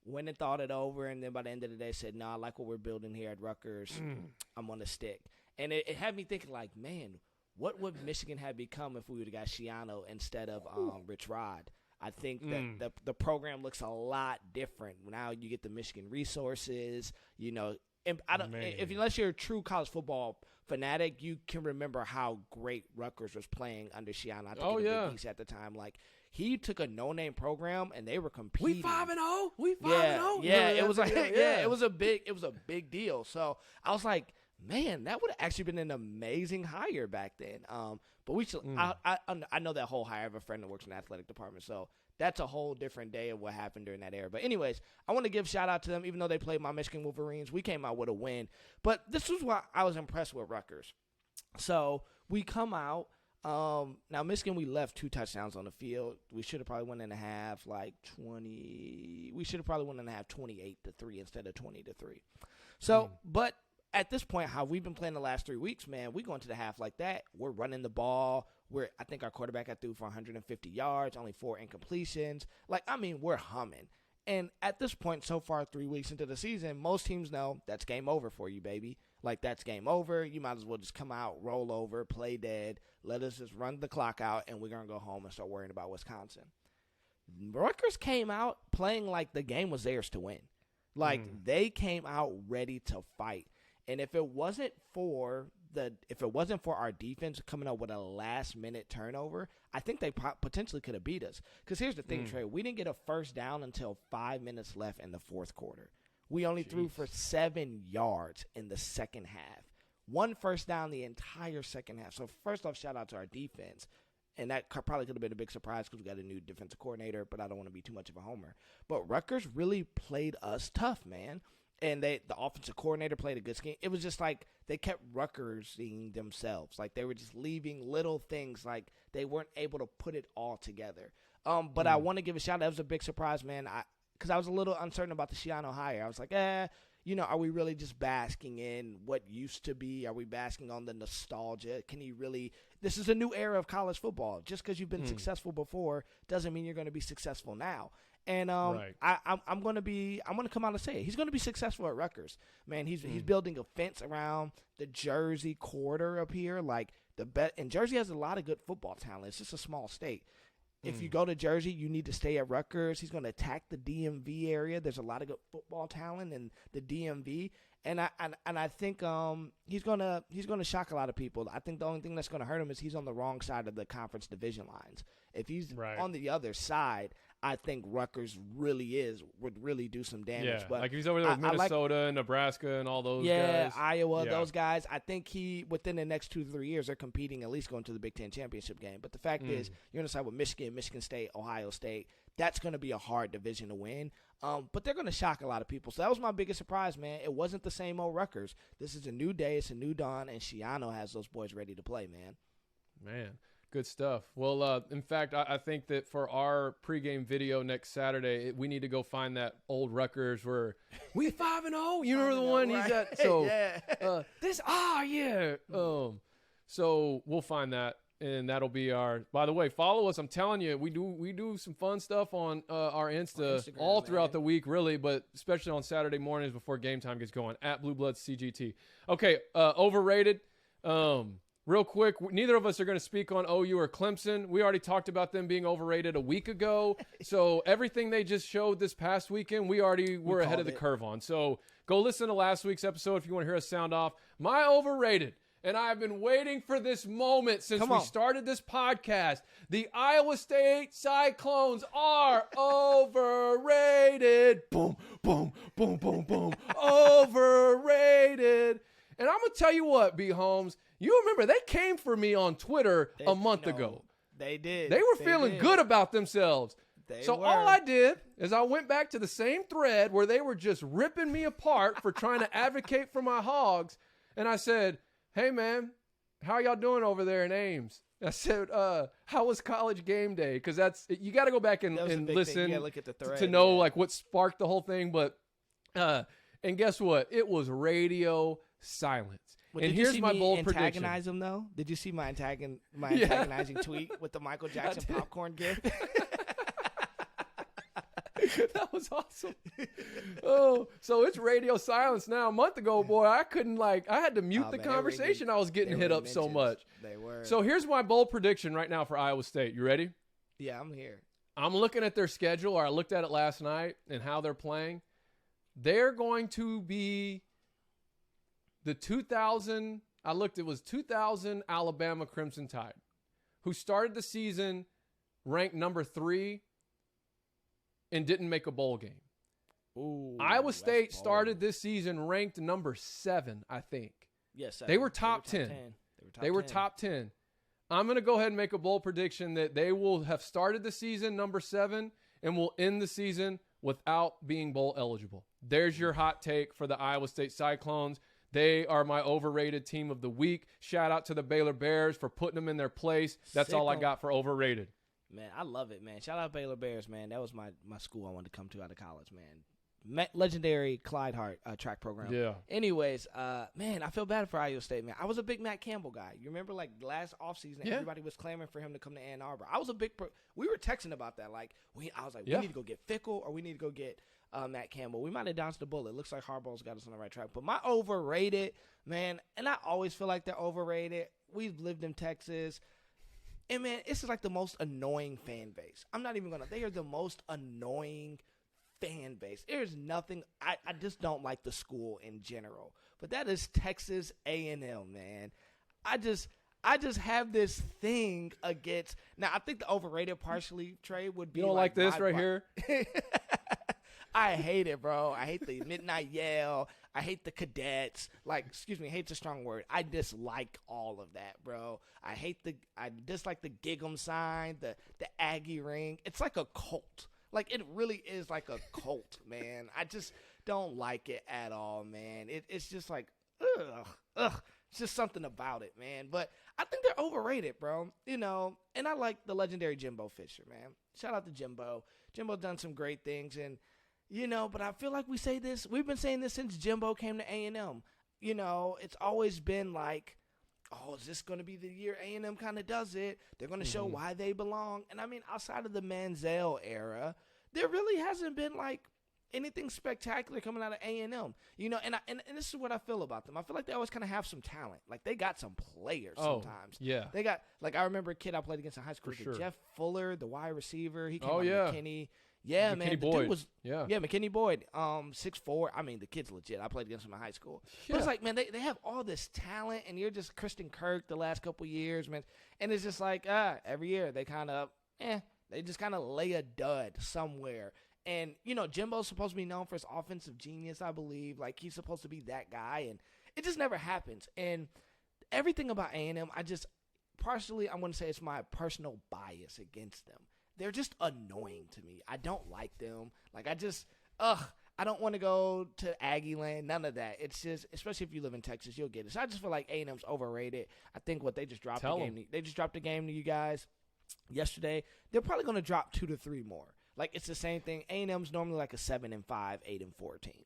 Speaker 2: Went and thought it over, and then by the end of the day said, no, I like what we're building here at Rutgers. I'm going to stick. And it had me thinking, like, man, what would Michigan have become if we would have got Schiano instead of Rich Rod? I think that the program looks a lot different. Now you get the Michigan resources, you know. And unless you're a true college football fanatic, you can remember how great Rutgers was playing under Schiano. I think Big East at the time. Like, he took a no-name program and they were competing.
Speaker 1: We 5-0. We 5-0.
Speaker 2: Yeah, it was like it was a big deal. So I was like, man, that would have actually been an amazing hire back then. But we should. I know that whole hire. I have a friend that works in the athletic department, so that's a whole different day of what happened during that era. But anyways, I want to give shout out to them, even though they played my Michigan Wolverines. We came out with a win. But this was why I was impressed with Rutgers. So we come out. Now Michigan, we left 2 touchdowns on the field. We should have probably won in a half, like 20. We should have probably won in a half 28-3 instead of 20-3. So, but at this point, how we've been playing the last 3 weeks, man, we go into the half like that. We're running the ball. I think our quarterback got through for 150 yards, only 4 incompletions. Like, I mean, we're humming. And at this point, so far, 3 weeks into the season, most teams know that's game over for you, baby. Like, that's game over. You might as well just come out, roll over, play dead. Let us just run the clock out, and we're going to go home and start worrying about Wisconsin. Rutgers came out playing like the game was theirs to win. Like, they came out ready to fight. And if it wasn't for our defense coming up with a last-minute turnover, I think they potentially could have beat us. Because here's the thing, Trey. We didn't get a first down until 5 minutes left in the fourth quarter. We only threw for 7 yards in the second half. 1 first down the entire second half. So, first off, shout out to our defense. And that probably could have been a big surprise because we got a new defensive coordinator, but I don't want to be too much of a homer. But Rutgers really played us tough, man. And the offensive coordinator played a good scheme. It was just like they kept Rutgersing themselves. Like, they were just leaving little things. Like, they weren't able to put it all together. But I want to give a shout out. That was a big surprise, man. Because I was a little uncertain about the Schiano hire. I was like, are we really just basking in what used to be? Are we basking on the nostalgia? Can he really – this is a new era of college football. Just because you've been successful before doesn't mean you're going to be successful now. And I'm going to come out and say it. He's going to be successful at Rutgers. Man, he's building a fence around the Jersey corridor up here. Like, and Jersey has a lot of good football talent. It's just a small state. If you go to Jersey, you need to stay at Rutgers. He's going to attack the DMV area. There's a lot of good football talent in the DMV, and I think he's going to shock a lot of people. I think the only thing that's going to hurt him is he's on the wrong side of the conference division lines. If he's on the other side, I think Rutgers would really do some damage.
Speaker 1: Yeah,
Speaker 2: but
Speaker 1: like if he's over there with Minnesota and Nebraska and all those guys.
Speaker 2: Iowa, those guys. I think within the next 2-3 years, they're competing, at least going to the Big Ten championship game. But the fact is, you're on the side with Michigan, Michigan State, Ohio State. That's going to be a hard division to win. But they're going to shock a lot of people. So that was my biggest surprise, man. It wasn't the same old Rutgers. This is a new day. It's a new dawn, and Schiano has those boys ready to play, man.
Speaker 1: Man. Good stuff. Well, in fact, I think that for our pregame video next Saturday, we need to go find that old Rutgers where we 5-0. You remember the one he's at? So so we'll find that, and that'll be our. By the way, follow us. I'm telling you, we do some fun stuff on our Instagram all throughout the week, really, but especially on Saturday mornings before game time gets going at Blue Bloods CGT. Okay, overrated. Real quick, neither of us are going to speak on OU or Clemson. We already talked about them being overrated a week ago. So everything they just showed this past weekend, we already were ahead of the curve on. So go listen to last week's episode if you want to hear us sound off. My overrated, and I have been waiting for this moment since we started this podcast. The Iowa State Cyclones are overrated. Boom, boom, boom, boom, boom. Overrated. And I'm going to tell you what, B. Holmes. You remember they came for me on Twitter a month ago.
Speaker 2: They did.
Speaker 1: They were feeling good about themselves. All I did is I went back to the same thread where they were just ripping me apart for trying to advocate for my Hogs. And I said, hey, man, how y'all doing over there in Ames? I said, how was college game day? Because you got to go back and listen
Speaker 2: look at the thread,
Speaker 1: to know like what sparked the whole thing. But and guess what? It was radio silence.
Speaker 2: Well,
Speaker 1: and here's my bold prediction.
Speaker 2: Antagonize him though? Did you see my antagonizing tweet with the Michael Jackson popcorn gift?
Speaker 1: That was awesome. Oh, so it's radio silence now. A month ago, boy, I couldn't I had to mute the conversation. I was getting hit up so much.
Speaker 2: They were.
Speaker 1: So here's my bold prediction right now for Iowa State. You ready?
Speaker 2: Yeah, I'm here.
Speaker 1: I'm looking at their schedule, or I looked at it last night and how they're playing. They're going to be the 2000 Alabama Crimson Tide, who started the season ranked number 3 and didn't make a bowl game.
Speaker 2: Ooh,
Speaker 1: Iowa State started this season ranked number 7, I think.
Speaker 2: Yes,
Speaker 1: they were top 10. They were top 10. I'm going to go ahead and make a bold prediction that they will have started the season number 7 and will end the season without being bowl eligible. There's your hot take for the Iowa State Cyclones. They are my overrated team of the week. Shout out to the Baylor Bears for putting them in their place. That's all I got for overrated.
Speaker 2: Man, I love it, man. Shout out Baylor Bears, man. That was my school I wanted to come to out of college, man. Legendary Clyde Hart track program.
Speaker 1: Yeah.
Speaker 2: Anyways, man, I feel bad for Iowa State, man. I was a big Matt Campbell guy. You remember, last offseason, everybody was clamoring for him to come to Ann Arbor. I was a big we were texting about that. I was like, we need to go get Fickle or we need to go get Matt Campbell. We might have dodged the bullet. Looks like Harbaugh's got us on the right track. But my overrated, man, and I always feel like they're overrated. We've lived in Texas. And, man, this is the most annoying fan base. I'm not even going to – they are the most annoying fan base. There's nothing – I just don't like the school in general. But that is Texas A&M, man. I just have this thing against – now, I think the overrated partially, Trey, would be –
Speaker 1: You don't like this right here?
Speaker 2: I hate it, bro. I hate the midnight yell. I hate the cadets. Hate's a strong word. I dislike all of that, bro. I dislike the Gig'em sign, the Aggie ring. It's like a cult. It really is like a cult, man. I just don't like it at all, man. It's just ugh. It's just something about it, man. But I think they're overrated, bro. And I like the legendary Jimbo Fisher, man. Shout out to Jimbo. Jimbo's done some great things, and but I feel like we've been saying this since Jimbo came to A&M. It's always been is this going to be the year A&M kind of does it? They're going to show why they belong. And, outside of the Manziel era, there really hasn't been, anything spectacular coming out of A&M. And this is what I feel about them. I feel like they always kind of have some talent. They got some players sometimes.
Speaker 1: Yeah.
Speaker 2: They got, I remember a kid I played against in high school, Jeff Fuller, the wide receiver. He came out McKinney. Yeah,
Speaker 1: McKinney
Speaker 2: man.
Speaker 1: Boyd.
Speaker 2: The dude was, McKinney Boyd, 6'4". The kid's legit. I played against him in high school. Yeah. But it's man, they have all this talent, and you're just Kristen Kirk the last couple years, man. And it's just every year they kind of, they just kind of lay a dud somewhere. And, Jimbo's supposed to be known for his offensive genius, I believe. He's supposed to be that guy, and it just never happens. And everything about A&M, partially, I'm going to say it's my personal bias against them. They're just annoying to me. I don't like them. I don't want to go to Aggie land. None of that. It's just, especially if you live in Texas, you'll get it. So I just feel like A&M's overrated. I think they just dropped the game. They just dropped a game to you guys yesterday. They're probably going to drop 2 to 3 more. It's the same thing. A&M's normally a 7-5, 8-4 team.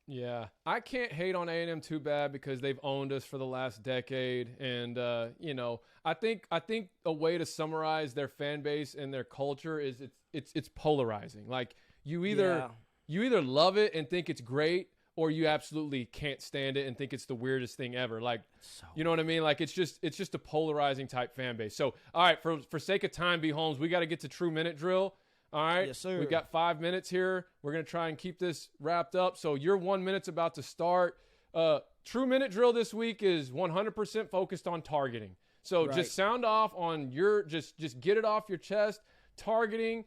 Speaker 1: Yeah, I can't hate on A&M too bad because they've owned us for the last decade, and I think a way to summarize their fan base and their culture is it's polarizing. You either love it and think it's great, or you absolutely can't stand it and think it's the weirdest thing ever. You know what I mean? It's just a polarizing type fan base. So all right, for sake of time, B. Holmes, we got to get to True Minute Drill. All right.
Speaker 2: Yes, sir.
Speaker 1: We've got 5 minutes here. We're going to try and keep this wrapped up. So your 1 minute's about to start. True Minute Drill this week is 100% focused on targeting. So just sound off on your, just get it off your chest. Targeting,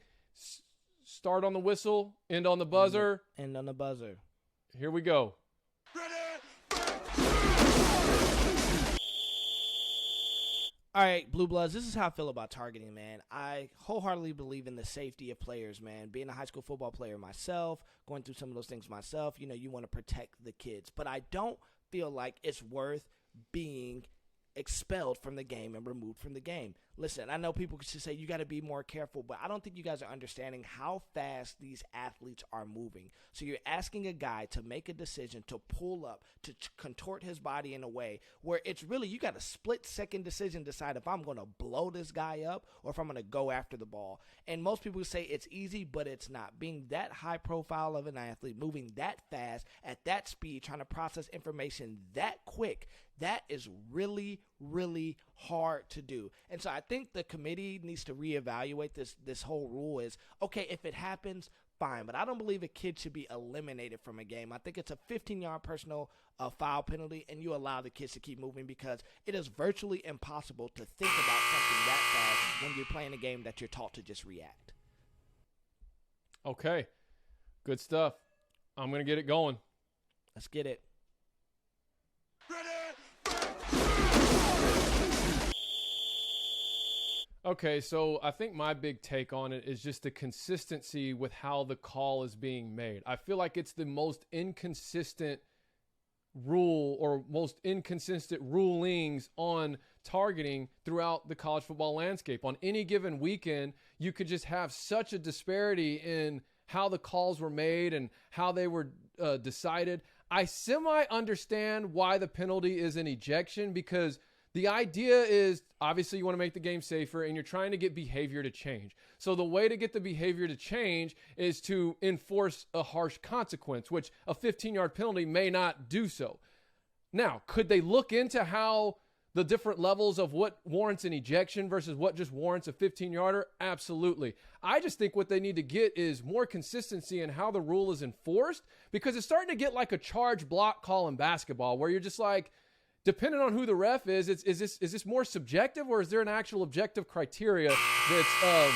Speaker 1: start on the whistle, end on the buzzer.
Speaker 2: End on the buzzer.
Speaker 1: Here we go.
Speaker 2: All right, Blue Bloods, this is how I feel about targeting, man. I wholeheartedly believe in the safety of players, man. Being a high school football player myself, going through some of those things myself, you want to protect the kids. But I don't feel like it's worth being expelled from the game and removed from the game. Listen, I know people should say you got to be more careful, but I don't think you guys are understanding how fast these athletes are moving. So you're asking a guy to make a decision to pull up, to contort his body in a way where it's really, you got a split-second decision to decide if I'm going to blow this guy up or if I'm going to go after the ball. And most people say it's easy, but it's not. Being that high profile of an athlete, moving that fast, at that speed, trying to process information that quick, that is really, really hard to do. And so I think the committee needs to reevaluate this whole rule is, okay, if it happens, fine. But I don't believe a kid should be eliminated from a game. I think it's a 15-yard personal foul penalty, and you allow the kids to keep moving because it is virtually impossible to think about something that fast when you're playing a game that you're taught to just react.
Speaker 1: Okay. Good stuff. I'm going to get it going.
Speaker 2: Let's get it.
Speaker 1: Okay, so I think my big take on it is just the consistency with how the call is being made. I feel like it's the most inconsistent rule or most inconsistent rulings on targeting throughout the college football landscape. On any given weekend, you could just have such a disparity in how the calls were made and how they were decided. I semi-understand why the penalty is an ejection, because the idea is obviously you want to make the game safer and you're trying to get behavior to change. So the way to get the behavior to change is to enforce a harsh consequence, which a 15-yard penalty may not do so. Now, could they look into how the different levels of what warrants an ejection versus what just warrants a 15-yarder? Absolutely. I just think what they need to get is more consistency in how the rule is enforced, because it's starting to get like a charge block call in basketball where you're just like, depending on who the ref is this more subjective, or is there an actual objective criteria that's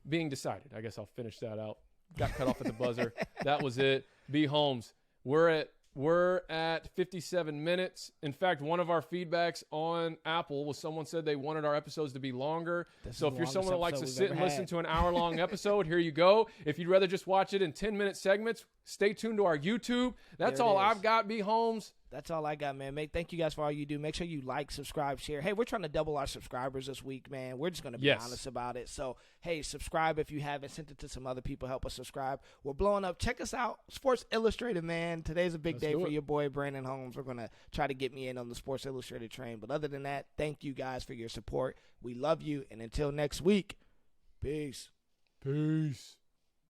Speaker 1: being decided? I guess I'll finish that out. Got cut off at the buzzer. That was it. B. Holmes, we're at 57 minutes. In fact, one of our feedbacks on Apple was someone said they wanted our episodes to be longer. So if you're someone that likes to sit and listen to an hour-long episode, here you go. If you'd rather just watch it in 10-minute segments, stay tuned to our YouTube. That's all I've got, B. Holmes.
Speaker 2: That's all I got, man. Thank you guys for all you do. Make sure you like, subscribe, share. Hey, we're trying to double our subscribers this week, man. We're just going to be honest about it. So, hey, subscribe if you haven't. Sent it to some other people. Help us subscribe. We're blowing up. Check us out. Sports Illustrated, man. Today's a big day for your boy, Brandon Holmes. We're going to try to get me in on the Sports Illustrated train. But other than that, thank you guys for your support. We love you. And until next week, peace.
Speaker 1: Peace.